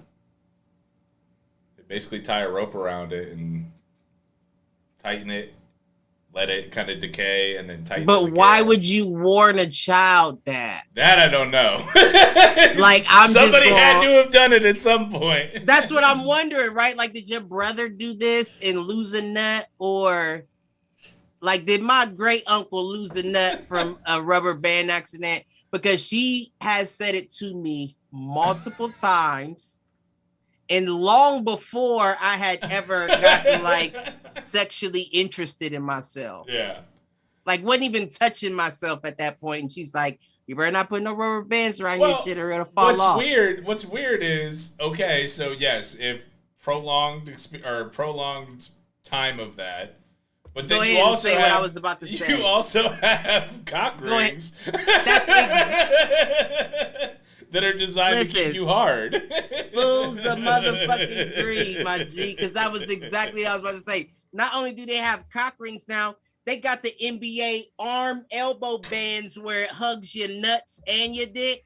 They basically tie a rope around it and tighten it, let it kind of decay, and then tighten it. But why would you warn a child that? That I don't know. Like, somebody had to have done it at some point. That's what I'm wondering, right? Like, did your brother do this and lose a nut? Or like, did my great uncle lose a nut from a rubber band accident? Because she has said it to me multiple times. And long before I had ever gotten like sexually interested in myself. Yeah. Like, wasn't even touching myself at that point. And she's like, you better not put no rubber bands around your shit or it'll fall off. What's weird is, okay, so yes, if prolonged time of that, but then you also have, what I was about to say. You also have cock rings. That's that are designed to keep you hard. Fools the motherfucking breed, my G, because that was exactly what I was about to say. Not only do they have cock rings now, they got the NBA arm elbow bands where it hugs your nuts and your dick.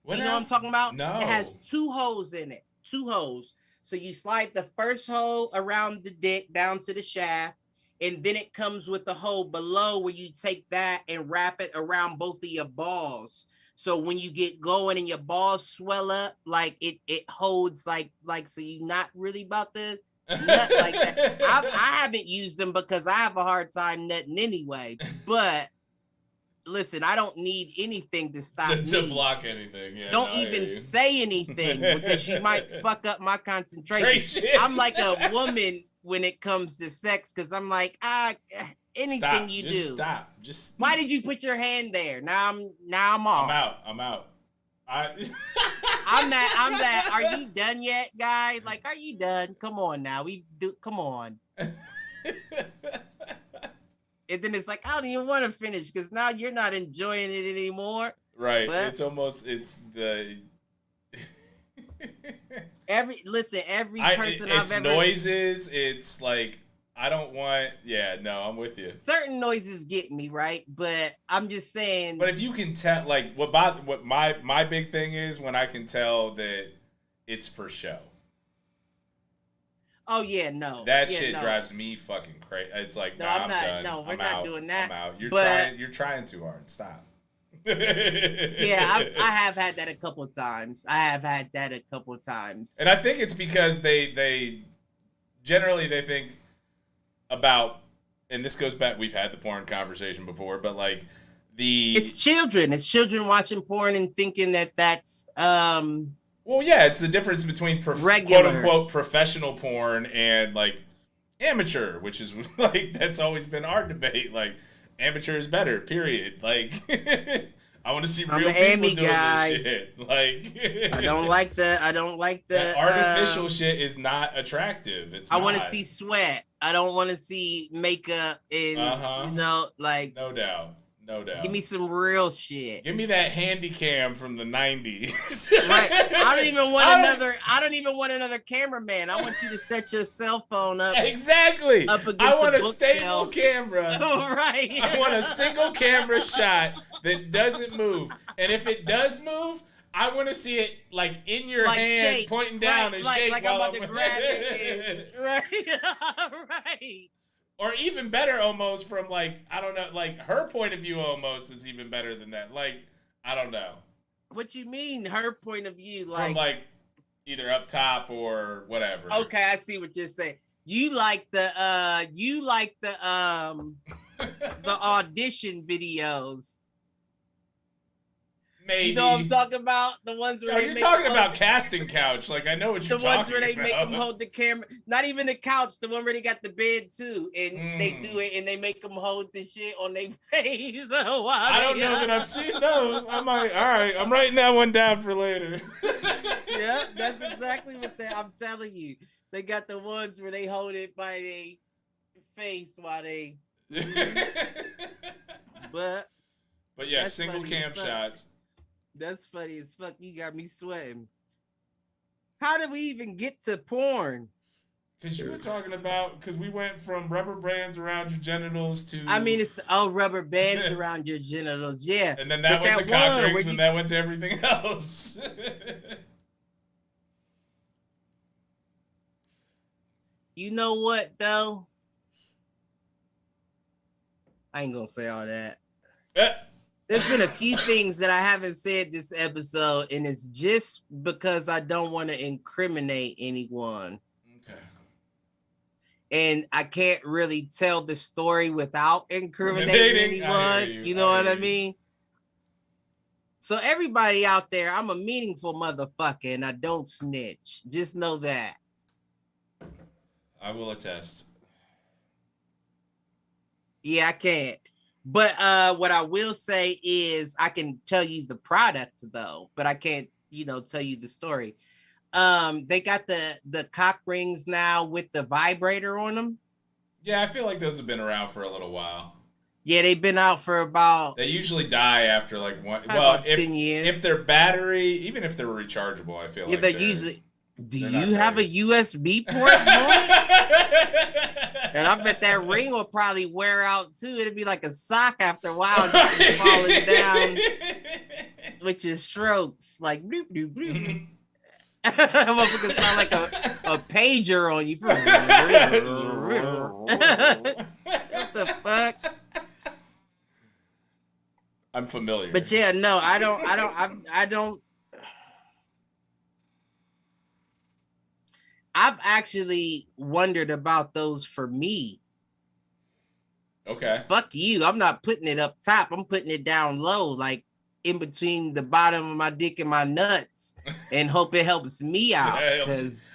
You know what I'm talking about? No. It has 2 holes in it. 2 holes. So you slide the first hole around the dick down to the shaft, and then it comes with the hole below where you take that and wrap it around both of your balls. So when you get going and your balls swell up, like it holds like so you're not really about to nut like that. I haven't used them because I have a hard time nutting anyway. But listen, I don't need anything to stop me. To block anything. Yeah, don't even say anything because you might fuck up my concentration. I'm like a woman when it comes to sex because I'm like, anything you do. Stop. Why did you put your hand there? Now I'm off. I'm out. I'm that. Are you done yet, guy? Like, are you done? Come on now. Come on. And then it's like, I don't even want to finish because now you're not enjoying it anymore. Right. But it's the every person I've ever noises, it's like I don't want. Yeah, no, I'm with you. Certain noises get me, right? But I'm just saying. But if you can tell, like, what my big thing is when I can tell that it's for show. Oh yeah, no. That shit drives me fucking crazy. It's like, no, I'm done. No, we're not doing that. I'm out. You're trying too hard. Stop. Yeah, I have had that a couple of times. And I think it's because they generally they think about, and this goes back, we've had the porn conversation before, but like it's children watching porn and thinking that that's well, yeah, it's the difference between quote unquote professional porn and like amateur, which is like that's always been our debate. Like amateur is better, period. Like I want to see real people doing this shit. Like I don't like the that artificial shit is not attractive. I want to see sweat. I don't want to see makeup and like no doubt. Give me some real shit. Give me that handy cam from the 90s. Right. I don't even want another cameraman. I want you to set your cell phone up. Exactly. Up against I want a stable camera. Right. I want a single camera shot that doesn't move. And if it does move, I want to see it like in your hand, pointing down and shake like while I'm about to grab it. Right. Right. Or even better, almost from like, I don't know, like her point of view almost is even better than that. Like, I don't know. What you mean, her point of view? Like, from like either up top or whatever. Okay, I see what you're saying. You like the the audition videos. Maybe. You know what I'm talking about? The ones where you're talking about casting couch. Like, I know what you're talking about. The ones where they make them hold the camera. Not even the couch. The one where they got the bed too, and they do it, and they make them hold the shit on their face. I don't know that I've seen those. I might. All right, I'm writing that one down for later. Yeah, that's exactly what I'm telling you. They got the ones where they hold it by their face while they. But yeah, single cam shots. That's funny as fuck. You got me sweating. How did we even get to porn? Because you were talking about, because we went from rubber bands around your genitals to... I mean, it's rubber bands around your genitals, yeah. And then that went to cock rings, and that went to everything else. You know what, though? I ain't gonna say all that. There's been a few things that I haven't said this episode, and it's just because I don't want to incriminate anyone. Okay. And I can't really tell the story without incriminating anyone. You know what I mean? So everybody out there, I'm a meaningful motherfucker, and I don't snitch. Just know that. I will attest. Yeah, I can't. But what I will say is I can tell you the product though, but I can't, tell you the story. They got the cock rings now with the vibrator on them. Yeah, I feel like those have been around for a little while. Yeah, they've been out for about... They usually die after like 10 years. If they're battery, even if they're rechargeable, I feel like they're usually... Do you have a USB port, boy? And I bet that ring will probably wear out too. It'll be like a sock after a while, just falling down with your strokes, like bloop bloop bloop. Motherfucker sound like a pager on you. What the fuck? I'm familiar. But yeah, no, I don't. I've actually wondered about those for me. Okay. Fuck you. I'm not putting it up top. I'm putting it down low, like in between the bottom of my dick and my nuts, and hope it helps me out.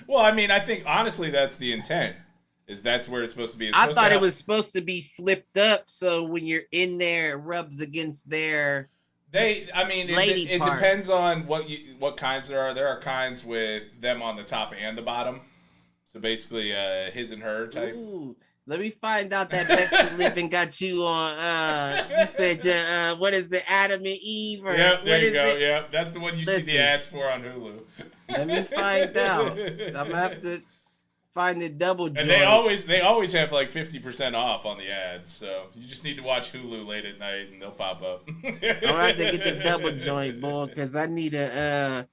Well, I mean, I think honestly that's the intent. That's where it's supposed to be. I thought it was supposed to be flipped up, so when you're in there, it rubs against their... It depends on what kinds there are. There are kinds with them on the top and the bottom. So basically, his and her type. Ooh, let me find out that Bexy Living got you on. You said, what is it, Adam and Eve? Or yep, there you go. Yep, that's the one you see the ads for on Hulu. Let me find out. I'm gonna have to find the double joint. And they always have like 50% off on the ads. So you just need to watch Hulu late at night, and they'll pop up. I'm gonna have to get the double joint, boy, because I need a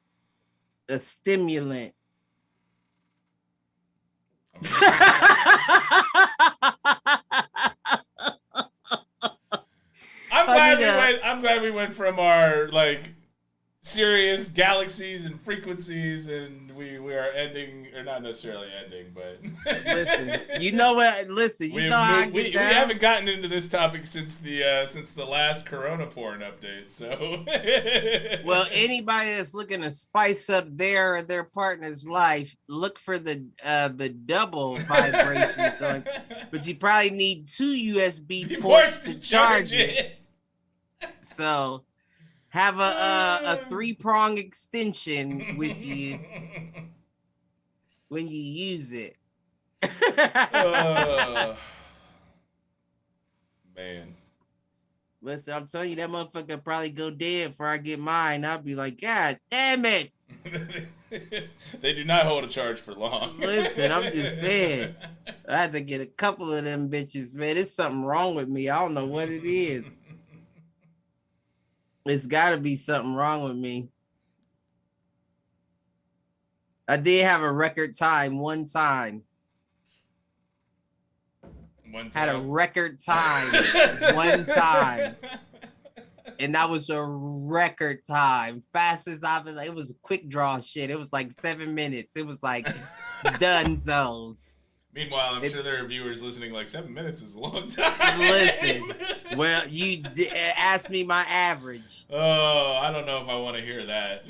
stimulant. I'm glad we went from our like serious galaxies and frequencies, and we are ending, or not necessarily ending, but listen, you know what? Listen, you know how I get down. We haven't gotten into this topic since the last Corona porn update. So, well, anybody that's looking to spice up their partner's life, look for the double vibration joint. But you probably need 2 USB ports to charge it. So have a 3-prong extension with you when you use it. Man. Listen, I'm telling you, that motherfucker probably go dead before I get mine. I'll be like, God damn it. They do not hold a charge for long. Listen, I'm just saying. I had to get a couple of them bitches, man. There's something wrong with me. I don't know what it is. It's got to be something wrong with me. I did have a record time one time. Had a record time one time. And that was a record time. Fastest I was, it was quick draw shit. It was like 7 minutes. It was like done zones. Meanwhile, I'm sure there are viewers listening like 7 minutes is a long time. Listen, well, you asked me my average. Oh, I don't know if I want to hear that.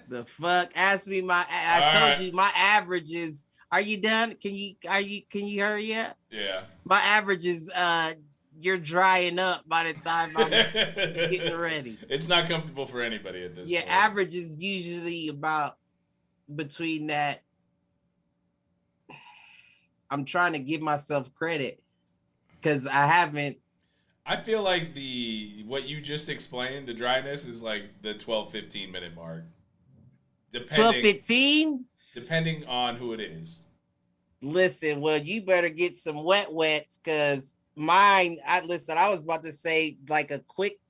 The fuck? Ask me my. I told you my average is. Are you done? Can you hurry up? Yeah. My average is you're drying up by the time I'm getting ready. It's not comfortable for anybody at this point. Yeah, average is usually about between that. I'm trying to give myself credit because I haven't. I feel like what you just explained, the dryness, is like the 12-15 minute mark. 12-15? Depending on who it is. Listen, well, you better get some wets because mine, I was about to say like a quick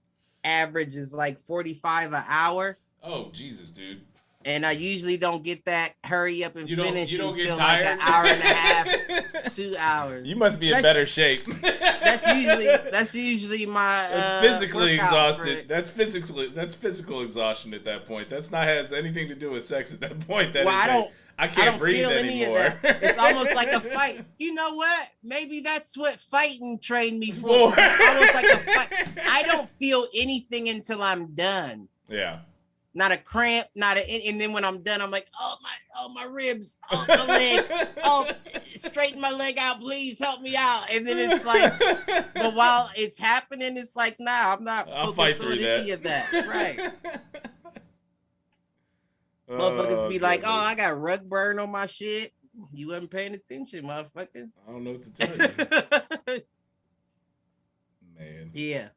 average is like 45 an hour. Oh, Jesus, dude. And I usually don't get that hurry up and finish until get like tired? an hour and a half, 2 hours. You must be in better shape. That's usually my It's physically exhausted. For That's physical exhaustion at that point. That's not has anything to do with sex at that point. I can't breathe anymore. It's almost like a fight. You know what? Maybe that's what fighting trained me for. Almost like a fight. I don't feel anything until I'm done. Yeah. Not a cramp, and then when I'm done, I'm like, oh my ribs, oh my leg, oh, straighten my leg out, please help me out. And then it's like, but while it's happening, it's like, nah, I'm not. I'll fight through any of that, right? Motherfuckers be like, oh, I got rug burn on my shit. You wasn't paying attention, motherfucker. I don't know what to tell you. Man. Yeah,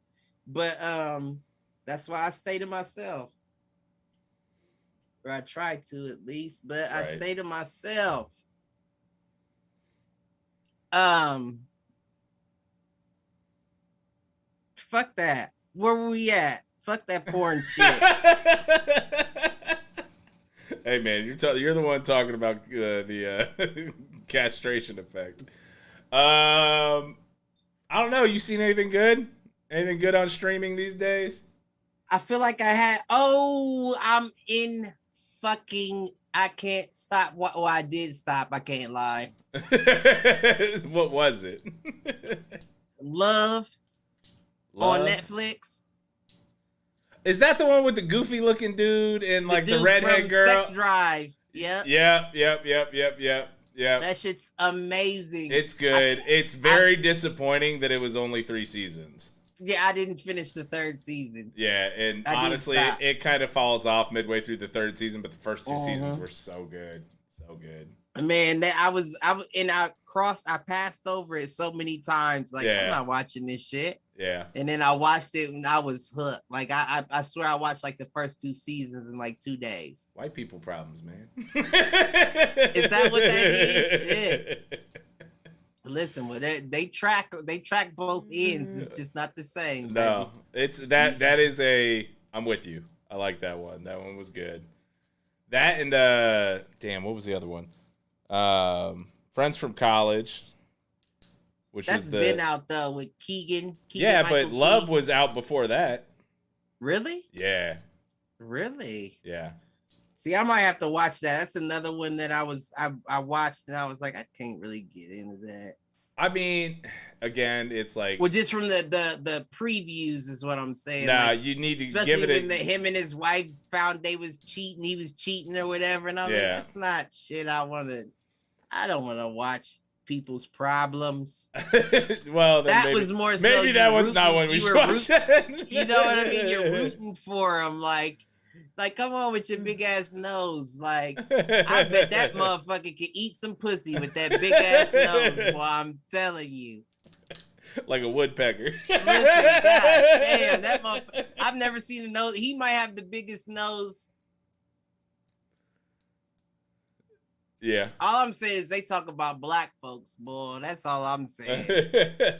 but that's why I stay to myself. Or I try to at least, but right. I stay to myself. Fuck that. Where were we at? Fuck that porn shit. Hey man, you're the one talking about the castration effect. I don't know. You seen anything good? Anything good on streaming these days? I feel like I had. Oh, I'm in. Fucking, I can't stop. Well, I did stop. I can't lie. What was it? Love on Netflix. Is that the one with the goofy looking dude and like the redhead girl? Sex Drive. Yep. Yep. That shit's amazing. It's good. It's very disappointing that it was only 3 seasons. Yeah, I didn't finish the 3rd season. Yeah, and honestly, it kind of falls off midway through the 3rd season, but the first 2 seasons were so good. So good. Man, I passed over it so many times. Like, I'm not watching this shit. Yeah. And then I watched it and I was hooked. Like, I swear I watched like the first 2 seasons in like 2 days. White people problems, man. Is that what that is? Shit. Listen, well, they track both ends. It's just not the same. No, baby. It's that is a. I'm with you. I like that one. That one was good. That and damn, what was the other one? Friends from College, which that's been out though with Keegan. Yeah, Michael but Love was out before that. Really? Yeah. Really? Yeah. See, I might have to watch that. That's another one that I watched and I was like, I can't really get into that. I mean, again, it's like, well, just from the previews is what I'm saying. Nah, like, you need to especially give it. When him and his wife found he was cheating or whatever, and I'm like, that's not shit. I don't want to watch people's problems. Well, that maybe, was more. Maybe that one's not one we should watch. You know what I mean? You're rooting for him, like, come on with your big ass nose. Like, I bet that motherfucker can eat some pussy with that big ass nose, boy. I'm telling you. Like a woodpecker. Listen, God damn, that motherfucker. I've never seen a nose. He might have the biggest nose. Yeah. All I'm saying is they talk about black folks, boy. That's all I'm saying.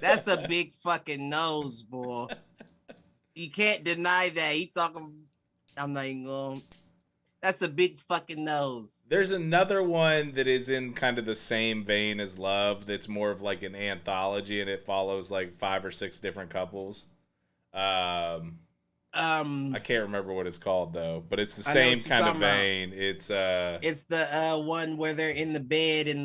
That's a big fucking nose, boy. You can't deny that. He talking. I'm not even going. That's a big fucking nose. There's another one that is in kind of the same vein as Love. That's more of like an anthology, and it follows like 5 or 6 different couples. I can't remember what it's called though, but it's the I know same what you're kind of talking about. vein. It's the one where they're in the bed in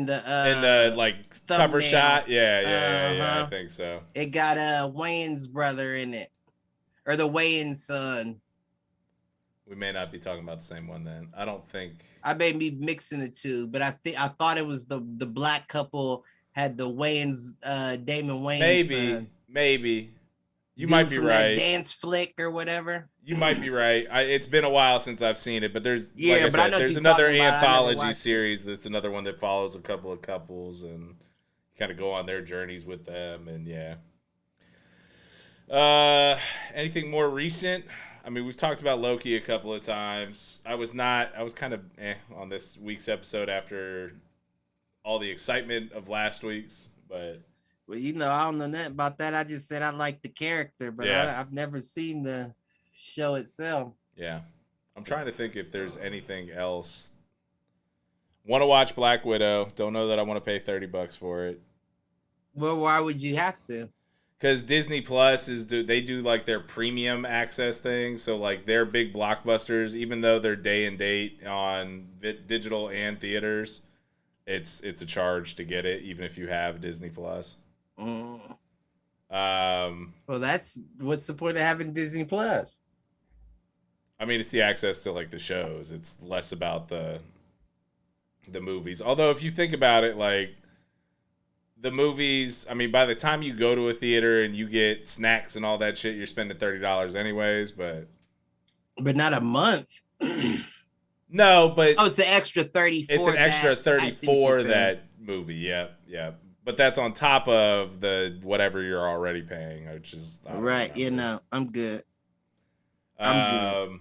the like cover thumbnail. shot. Yeah, I think so. It got Wayne's brother in it, or the Wayne's son. We may not be talking about the same one then. I don't think. I may be mixing the two, but I thought it was the black couple had the Wayne's Damon Wayne's son. Maybe. You might be right. That dance flick or whatever. You might be right. It's been a while since I've seen it, but there's I know there's another anthology series that's another one that follows a couple of couples and kind of go on their journeys with them, and yeah. Anything more recent? I mean, we've talked about Loki a couple of times. I was kind of on this week's episode after all the excitement of last week's, but. Well, I don't know nothing about that. I just said I like the character, but I've never seen the show itself. Yeah. I'm trying to think if there's anything else. Want to watch Black Widow. Don't know that I want to pay $30 for it. Well, why would you have to? Because Disney Plus they do like their premium access thing. So like their big blockbusters, even though they're day and date on digital and theaters, it's a charge to get it, even if you have Disney Plus. Well, what's the point of having Disney Plus? I mean, it's the access to like the shows. It's less about the movies. Although if you think about it, like the movies, I mean, by the time you go to a theater and you get snacks and all that shit, you're spending $30 anyways, but not a month. No, but it's an extra 30. It's an extra 30 for that movie. Yep. But that's on top of the whatever you're already paying, which is right. I'm good. Yeah,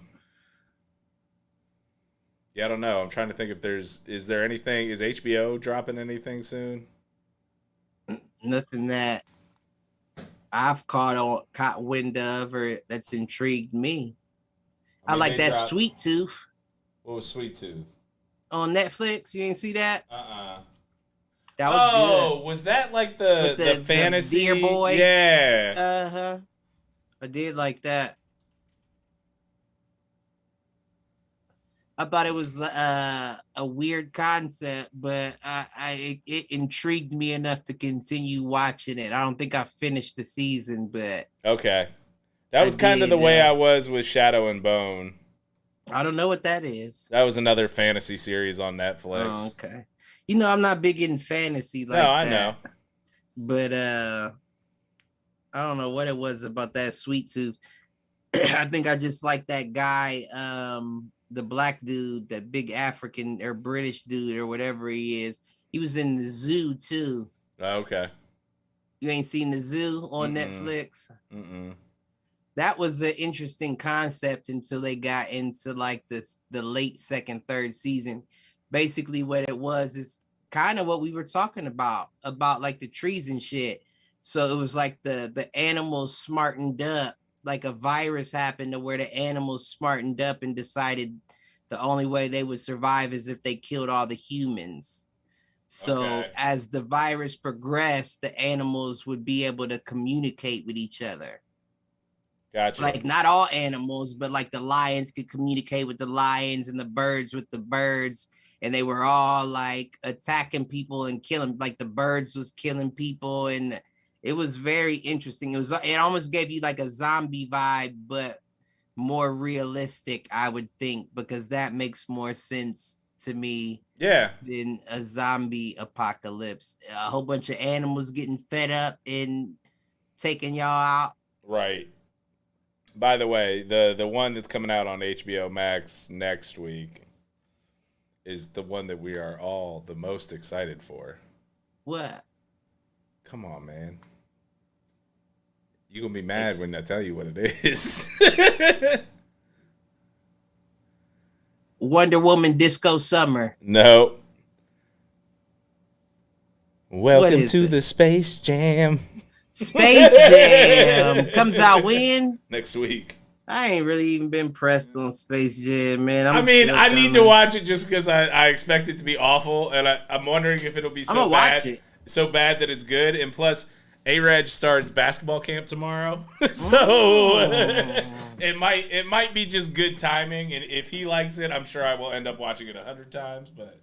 I don't know. I'm trying to think if is there anything? Is HBO dropping anything soon? Nothing that I've caught wind of or that's intrigued me. I like that Sweet Tooth. What was Sweet Tooth? On Netflix, you didn't see that? That was good. Was that like the fantasy? The Deer Boy? Yeah. I did like that. I thought it was a weird concept, but it intrigued me enough to continue watching it. I don't think I finished the season, but okay. That was kind of the way I was with Shadow and Bone. I don't know what that is. That was another fantasy series on Netflix. Oh, okay. I'm not big in fantasy like that. No, I know. But I don't know what it was about that Sweet Tooth. I think I just like that guy, the black dude, that big African or British dude or whatever he is. He was in The Zoo too. Okay. You ain't seen The Zoo on Netflix? That was an interesting concept until they got into like the late second, third season. Basically what it was is kind of what we were talking about like the trees and shit. So it was like the animals smartened up, like a virus happened to where the animals smartened up and decided the only way they would survive is if they killed all the humans. So as the virus progressed, the animals would be able to communicate with each other. Gotcha. Like not all animals, but like the lions could communicate with the lions and the birds with the birds. And they were all like attacking people and killing, like the birds was killing people. And it was very interesting. It almost gave you like a zombie vibe, but more realistic, I would think, because that makes more sense to me. Yeah. Than a zombie apocalypse. A whole bunch of animals getting fed up and taking y'all out. Right. By the way, the one that's coming out on HBO Max next week is the one that we are all the most excited for. What? Come on, man. You're going to be mad when I tell you what it is. Wonder Woman Disco Summer. No. Welcome to the Space Jam. Space Jam comes out when? Next week. I ain't really even been pressed on Space Jam, man. I need to watch it just because I expect it to be awful, and I'm wondering if it'll be so bad that it's good. And plus, A-Reg starts basketball camp tomorrow, so it might be just good timing. And if he likes it, I'm sure I will end up watching it 100 times. But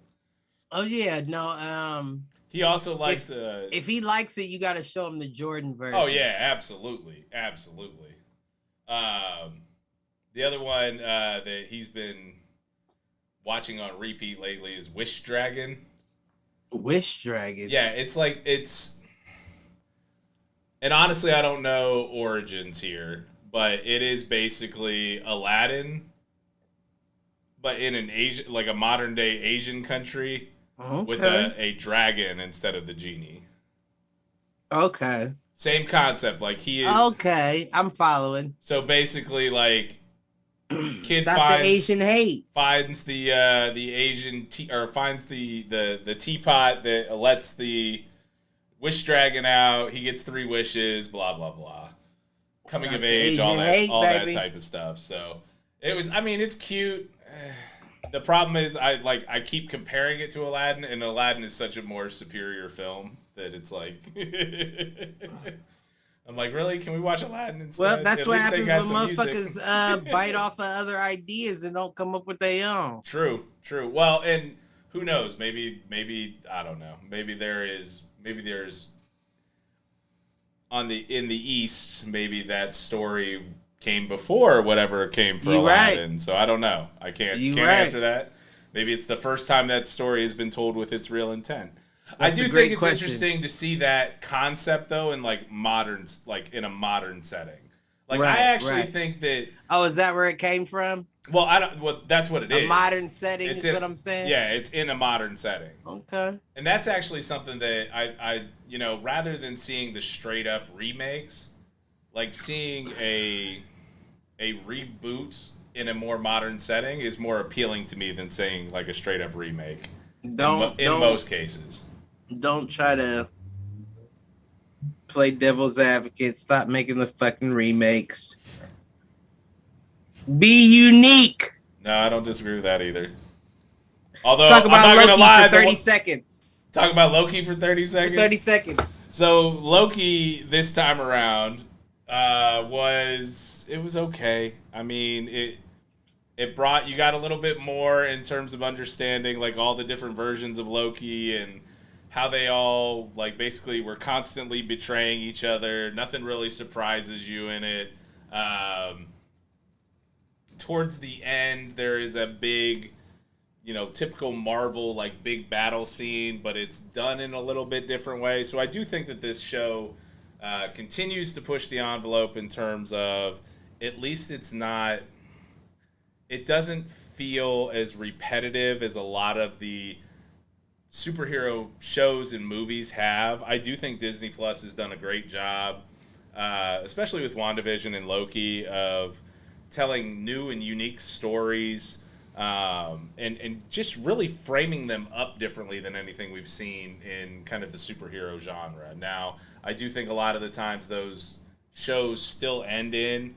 oh yeah, no. he also liked. If he likes it, you got to show him the Jordan version. Oh yeah, absolutely. The other one that he's been watching on repeat lately is Wish Dragon. Wish Dragon. Yeah, it's. And honestly, I don't know origins here, but it is basically Aladdin, but in an Asian, like a modern day Asian country, with a dragon instead of the genie. Okay. Same concept, like he is. Okay, I'm following. So basically, like, kid Stop the Asian hate. finds the Asian finds the teapot that lets the Wish Dragon out. He gets 3 wishes. Blah blah blah. Coming of age, all that type of stuff. So it was. I mean, it's cute. The problem is, I keep comparing it to Aladdin, and Aladdin is such a more superior film that it's like. I'm like, really? Can we watch Aladdin instead? Well, that's At what least they happens got when some motherfuckers bite off of other ideas and don't come up with their own. True. Well, and who knows? Maybe I don't know. Maybe there's in the East. Maybe that story came before whatever came for Aladdin. Right. So I don't know. I can't answer that. Maybe it's the first time that story has been told with its real intent. I do think it's interesting to see that concept though in like modern, like in a modern setting. Like I actually think that. Oh, is that where it came from? Well, I don't. Well, that's what it is. A modern setting is what I'm saying. Yeah, it's in a modern setting. Okay. And that's actually something that I rather than seeing the straight up remakes, like seeing a reboot in a more modern setting is more appealing to me than saying like a straight up remake. In most cases. Don't try to play devil's advocate. Stop making the fucking remakes. Be unique. No, I don't disagree with that either. Although talk about I'm not Loki lie, for 30 seconds. Talk about Loki for 30 seconds. 30 seconds. So Loki this time around was okay. I mean, it brought you got a little bit more in terms of understanding like all the different versions of Loki and how they all like basically were constantly betraying each other. Nothing really surprises you in it. Towards the end, there is a big, typical Marvel like big battle scene, but it's done in a little bit different way. So I do think that this show continues to push the envelope in terms of at least it doesn't feel as repetitive as a lot of the superhero shows and movies have. I do think Disney Plus has done a great job, especially with WandaVision and Loki, of telling new and unique stories and just really framing them up differently than anything we've seen in kind of the superhero genre. Now, I do think a lot of the times those shows still end in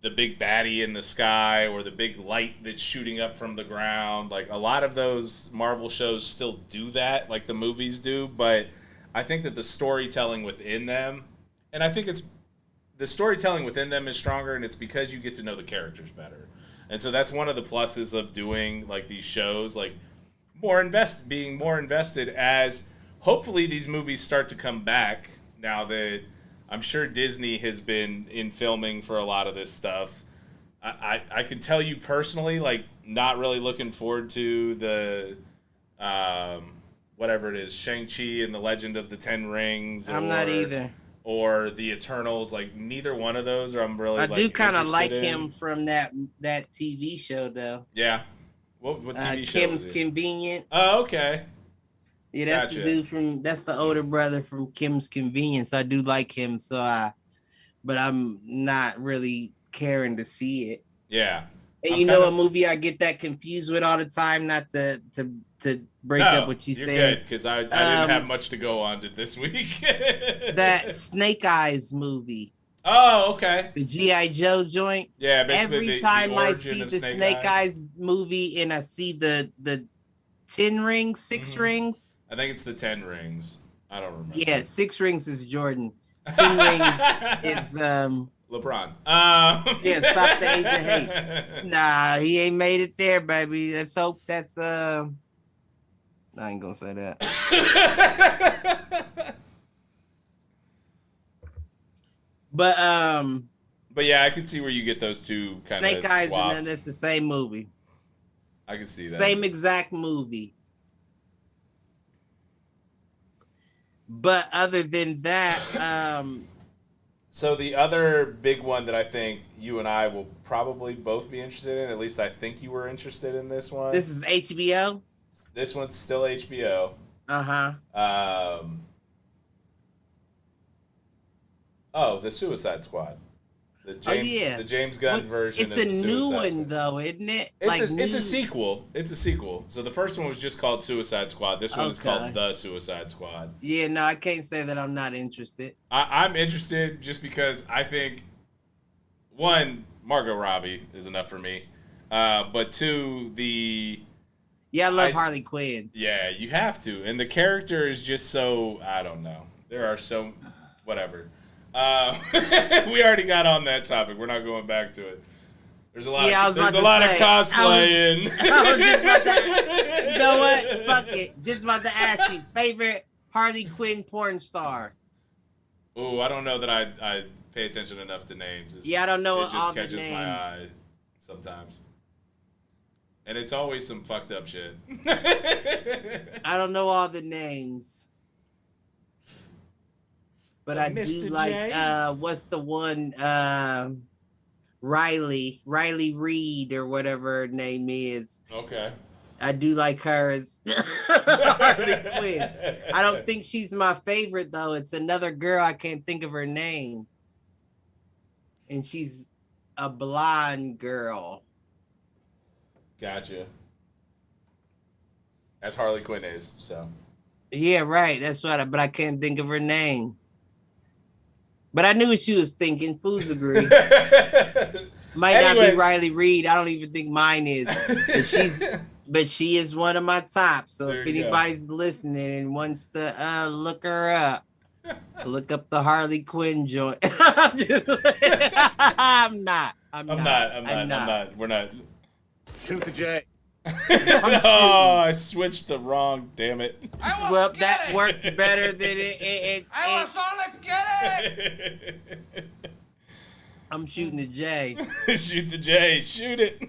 the big baddie in the sky or the big light that's shooting up from the ground. Like a lot of those Marvel shows still do that, like the movies do, but I think that the storytelling within them, and I think the storytelling within them is stronger, and it's because you get to know the characters better. And so that's one of the pluses of doing like these shows, like being more invested as hopefully these movies start to come back now that I'm sure Disney has been in filming for a lot of this stuff. I can tell you personally, like, not really looking forward to the, whatever it is, Shang-Chi and the Legend of the Ten Rings. I'm not either. Or the Eternals, like, neither one of those are I'm really, I do kind of like him from that TV show, though. Yeah. What TV show Kim's Convenience. Oh, okay. Yeah, that's the dude that's the older brother from Kim's Convenience. I do like him, but I'm not really caring to see it. Yeah. And a movie I get that confused with all the time, not to break up what you said. You're good, because I didn't have much to go on to this week. That Snake Eyes movie. Oh, okay. The G.I. Joe joint. Yeah, basically every time I see the Snake Eyes movie and I see the 10 rings, 6 rings. I think it's the 10 rings. I don't remember. Yeah, 6 rings is Jordan. Two Rings is LeBron. yeah, stop the age of hate. Nah, he ain't made it there, baby. Let's hope that's I ain't gonna say that. But yeah, I can see where you get those two kind of Snake Eyes swapped. and then it's the same movie. I can see that. Same exact movie. But other than that, so the other big one that I think you and I will probably both be interested in, at least I think you were interested in this one. this is HBO. This one's still HBO. Uh-huh. The Suicide Squad. The James Gunn version. It's of a the new Suicide one Squad. though, isn't it? It's a sequel. It's a sequel. So the first one was just called Suicide Squad. This one is called The Suicide Squad. Yeah, no, I can't say that I'm not interested. I'm interested just because I think, one, Margot Robbie is enough for me. But two, I love Harley Quinn. Yeah, you have to. And the character is just so, I don't know. There are so, whatever. We already got on that topic. We're not going back to it. There's a lot of cosplay I was just about to, you know what? Fuck it. Just about to ask you, favorite Harley Quinn porn star? Ooh, I don't know that I pay attention enough to names. I don't know it just all the catches names. my eye sometimes. And it's always some fucked up shit. I don't know all the names. But I do Mr. like J? What's the one Riley Reed or whatever her name is. Okay. I do like her as Harley Quinn. I don't think she's my favorite though. It's another girl, I can't think of her name. And she's a blonde girl. Gotcha. As Harley Quinn is, so. Yeah, right. That's what but I can't think of her name. But I knew what she was thinking. Fools agree. Might not be Riley Reed. I don't even think mine is. But she is one of my tops. So if anybody's listening and wants to look her up, look up the Harley Quinn joint. I'm not. We're not. Shoot the J. I switched the wrong. Damn it. Well, that worked better than it. I was on the get it. I'm shooting the J. Shoot the J. Shoot it.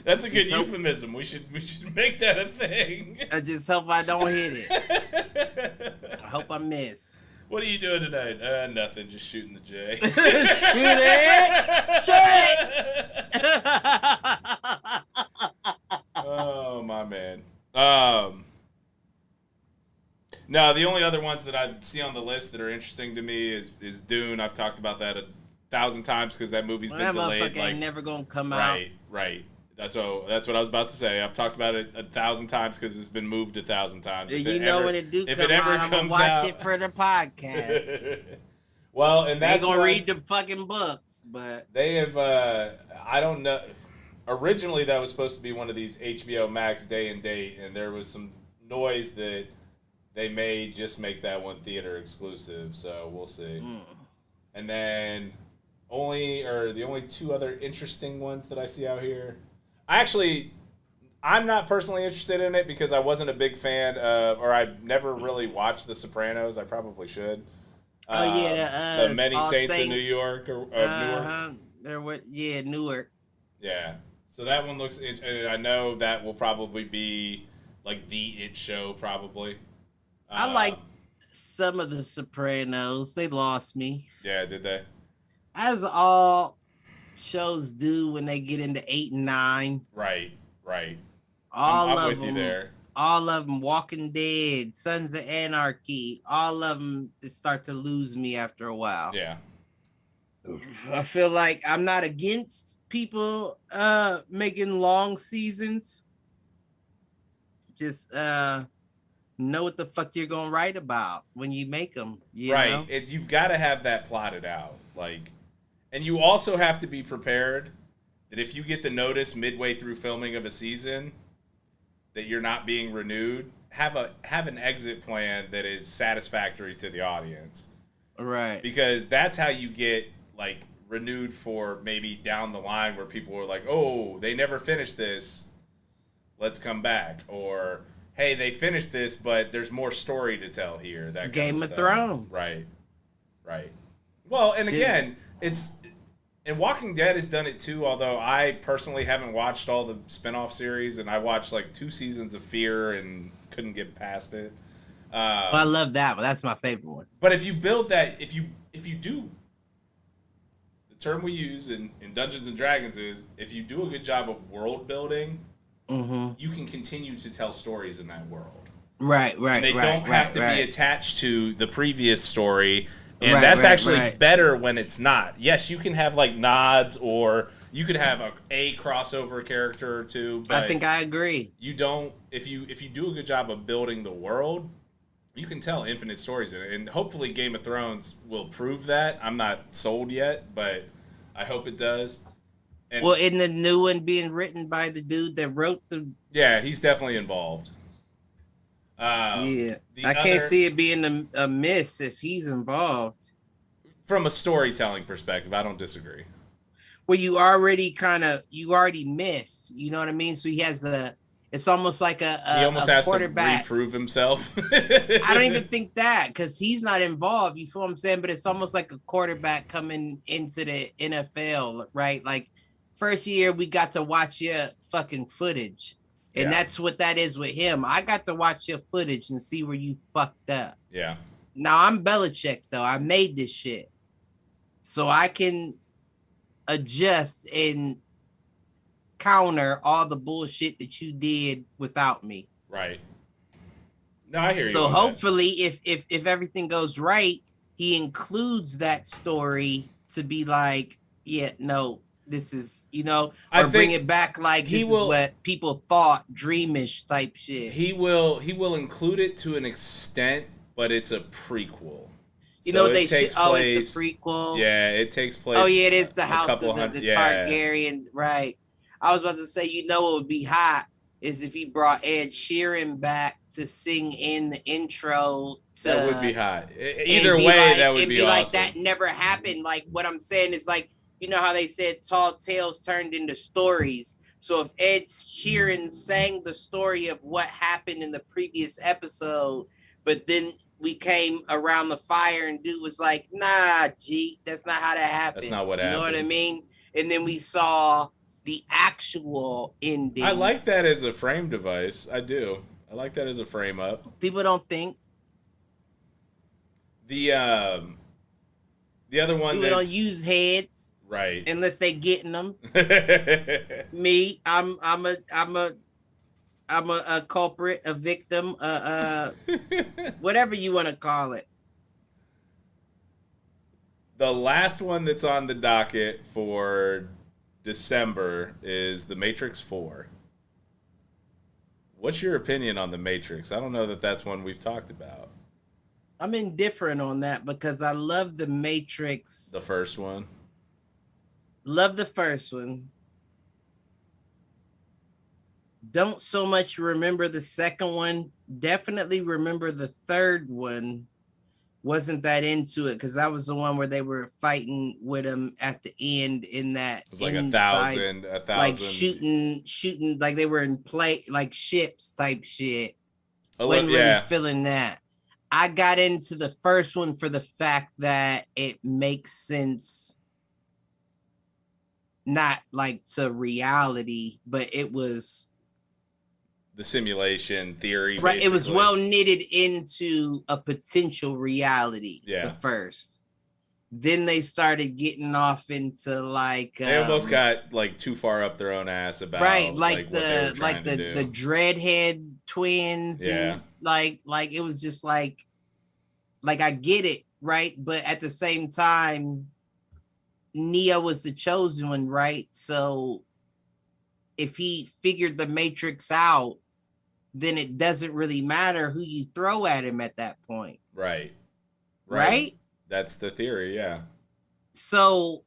That's a good euphemism. We should make that a thing. I just hope I don't hit it. I hope I miss. What are you doing tonight? Nothing. Just shooting the J. Shoot it! Shoot it! Oh my man. No, the only other ones that I see on the list that are interesting to me is Dune. I've talked about that 1,000 times because that movie's been delayed. Ain't never gonna come out. Right. That's what I was about to say. I've talked about it 1,000 times because it's been moved 1,000 times. When it do come out, I'm gonna watch it for the podcast. Well, and that's gonna read the fucking books, but they have. I don't know. Originally, that was supposed to be one of these HBO Max day and date, and there was some noise that they may just make that one theater exclusive. So we'll see. And then the only two other interesting ones that I see out here. I'm not personally interested in it because I wasn't a big fan of, or I never really watched The Sopranos. I probably should. The Many Saints of New York or Newark. Newark. Yeah. So that one looks. And I know that will probably be like the It show, probably. I liked some of the Sopranos. They lost me. Yeah, did they? As all shows do when they get into 8 and 9. Right. I'm with you there. All of them, Walking Dead, Sons of Anarchy, all of them start to lose me after a while. Yeah. I feel like I'm not against people making long seasons. Just know what the fuck you're gonna write about when you make them. You know? You've got to have that plotted out, and you also have to be prepared that if you get the notice midway through filming of a season that you're not being renewed, have an exit plan that is satisfactory to the audience. Right. Because that's how you get like renewed for maybe down the line where people were like, oh, they never finished this, let's come back. Or, hey, they finished this, but there's more story to tell here. That Game kind of stuff. Thrones. Right. Well, and again, and Walking Dead has done it too, although I personally haven't watched all the spinoff series, and I watched like 2 seasons of Fear and couldn't get past it. Well, I love that one. That's my favorite one. But if you build that, if you do, the term we use in Dungeons and Dragons is, if you do a good job of world building, you can continue to tell stories in that world. Right. And they don't have to be attached to the previous story. And that's actually better when it's not. Yes, you can have like nods, or you could have a crossover character or two. But I think I agree. You don't. If you do a good job of building the world, you can tell infinite stories in it, and hopefully Game of Thrones will prove that. I'm not sold yet, but I hope it does. And well, in the new one being written by the dude that wrote the... Yeah, he's definitely involved. I can't see it being a miss if he's involved. From a storytelling perspective, I don't disagree. Well, you already missed. You know what I mean? So he has it's almost like he almost has to reprove himself. I don't even think that, because he's not involved. You feel what I'm saying? But it's almost like a quarterback coming into the NFL, right? Like, first year we got to watch your fucking footage. And that's what that is with him. I got to watch your footage and see where you fucked up. Yeah. Now, I'm Belichick, though. I made this shit. So I can adjust and counter all the bullshit that you did without me. Right. No, I hear you. So hopefully, if everything goes right, he includes that story to be like, yeah, no, this is, or bring it back like this is what people thought, dreamish type shit. He will include it to an extent, but it's a prequel. It's a prequel. Yeah, it takes place. Oh yeah, it is the house of the Targaryens, right? I was about to say, what would be hot is if he brought Ed Sheeran back to sing in the intro. That would be hot. Either way, that would be awesome. Like that never happened. Like what I'm saying is like, you know how they said tall tales turned into stories. So if Ed Sheeran sang the story of what happened in the previous episode, but then we came around the fire and dude was like, nah, G, that's not how that happened. That's not what happened. You know what I mean? And then we saw the actual ending. I like that as a frame device. I do. I like that as a frame up. People don't think. The other one People don't use heads. Right. Unless they getting them. Me, I'm a culprit, a victim, whatever you want to call it. The last one that's on the docket for December is The Matrix 4. What's your opinion on The Matrix? I don't know that that's one we've talked about. I'm indifferent on that because I love The Matrix. The first one. Love the first one. Don't so much remember the second one. Definitely remember the third one. Wasn't that into it because that was the one where they were fighting with him at the end in that. It was like 1,000, like shooting like they were in play like ships type shit. Wasn't really feeling that. I got into the first one for the fact that it makes sense. Not like to reality, but it was the simulation theory. Right. Basically. It was well knitted into a potential reality. Yeah. The first. Then they started getting off into like they almost got like too far up their own ass about like the Dreadhead twins. Yeah. And like it was just like I get it, right? But at the same time, Neo was the chosen one, right? So if he figured the Matrix out, then it doesn't really matter who you throw at him at that point. Right. That's the theory, yeah. So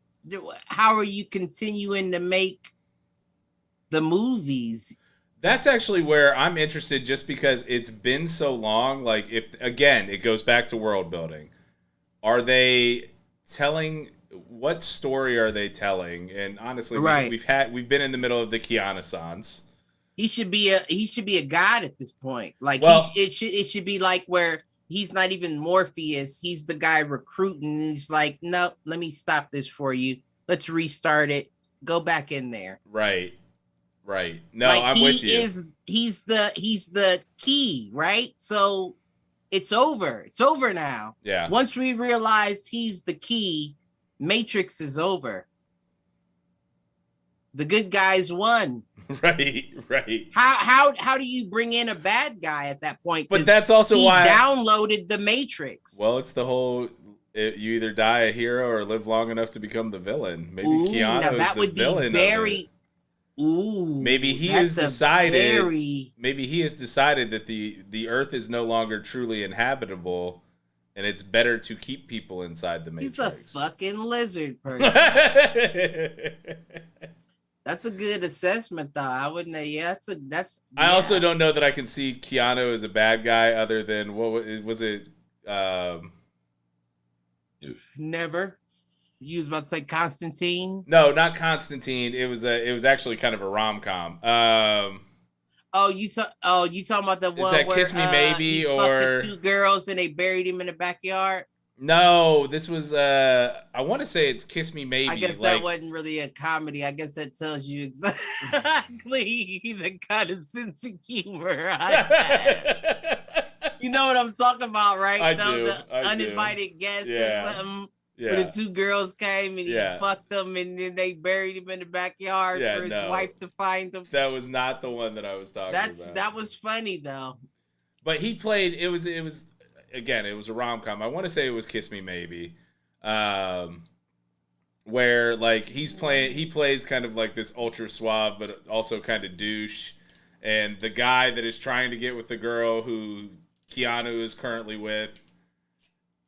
how are you continuing to make the movies? That's actually where I'm interested, just because it's been so long. Like, if again, it goes back to world building. Are they telling, what story are they telling? And honestly, Right. we've been in the middle of the Kiana-sans. He should be a god at this point. Like, Well- it should be like where he's not even Morpheus. He's the guy recruiting. And he's like, no, let me stop this for you. Let's restart it. Go back in there. Right. No, Like, I'm with you. He's the key, right? So it's over. It's over now. Yeah. Once we realized he's the key, Matrix is over. The good guys won. Right. How do you bring in a bad guy at that point? But that's also he why downloaded the Matrix. Well, it's the whole, you either die a hero or live long enough to become the villain. Maybe Keanu is the villain of it. Maybe he has decided. Maybe he has decided that the Earth is no longer truly inhabitable, and it's better to keep people inside the Matrix. He's a fucking lizard person. That's a good assessment, though. I wouldn't. Yeah, that's. I also don't know that I can see Keanu as a bad guy, other than what was it? Never. You was about to say Constantine? No, not Constantine. It was actually kind of a rom-com. You talking about the one that where Kiss Me Maybe, he or fucked the two girls and they buried him in the backyard? No, this was I want to say it's Kiss Me Maybe. I guess that wasn't really a comedy. I guess that tells you exactly the kind of sense of humor I have. You know what I'm talking about, right? I do. The I uninvited guest or something. Yeah. Where the two girls came and he fucked them, and then they buried him in the backyard for his wife to find him. That was not the one that I was talking about. That was funny though. But he played. It was again. It was a rom-com. I want to say it was Kiss Me Maybe, where like he plays kind of like this ultra suave, but also kind of douche, and the guy that is trying to get with the girl who Keanu is currently with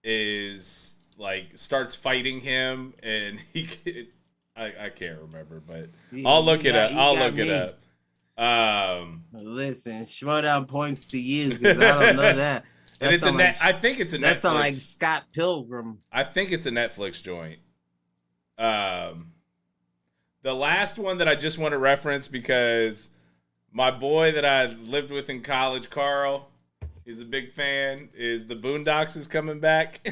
is like starts fighting him, and I can't remember, but I'll look it up. I'll look it up. Listen, Schmodown points to you because I don't know that. And it's I think it's a Netflix. That sounds like Scott Pilgrim. I think it's a Netflix joint. The last one that I just want to reference, because my boy that I lived with in college, Carl, he's a big fan, is the Boondocks is coming back.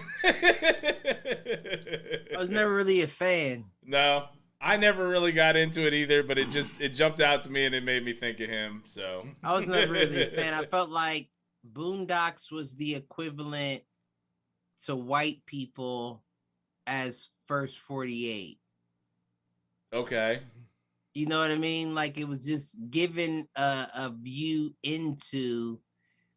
I was never really a fan. No, I never really got into it either, but it jumped out to me and it made me think of him. So I was never really a fan. I felt like Boondocks was the equivalent to white people as First 48. Okay. You know what I mean? Like, it was just given a view into,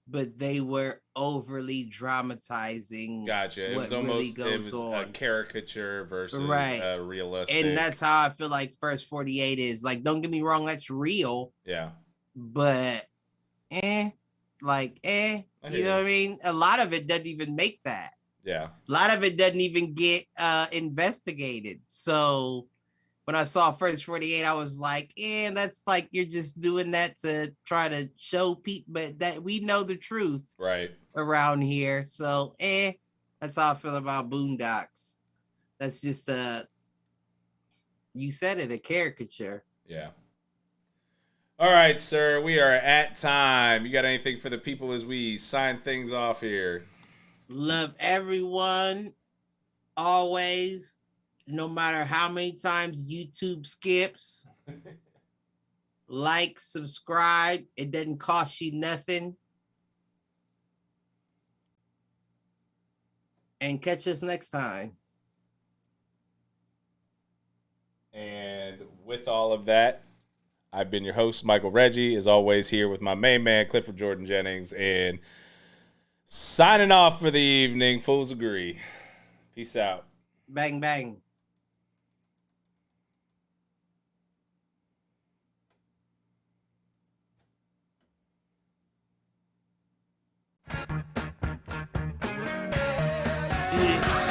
but they were overly dramatizing. Gotcha. It was almost a caricature versus realistic. And that's how I feel like First 48 is. Like, don't get me wrong, that's real. Yeah. But you know what I mean? A lot of it doesn't even make that. Yeah. A lot of it doesn't even get investigated. So when I saw First 48, I was like, that's like you're just doing that to try to show people, but that we know the truth around here. So that's how I feel about Boondocks. That's just you said it, a caricature. Yeah. All right, sir. We are at time. You got anything for the people as we sign things off here? Love everyone. Always. No matter how many times YouTube skips. Like, subscribe. It doesn't cost you nothing. And catch us next time. And with all of that, I've been your host, Michael Reggie, as always, here with my main man, Clifford Jordan Jennings, and signing off for the evening. Fools agree. Peace out. Bang, bang. Yeah.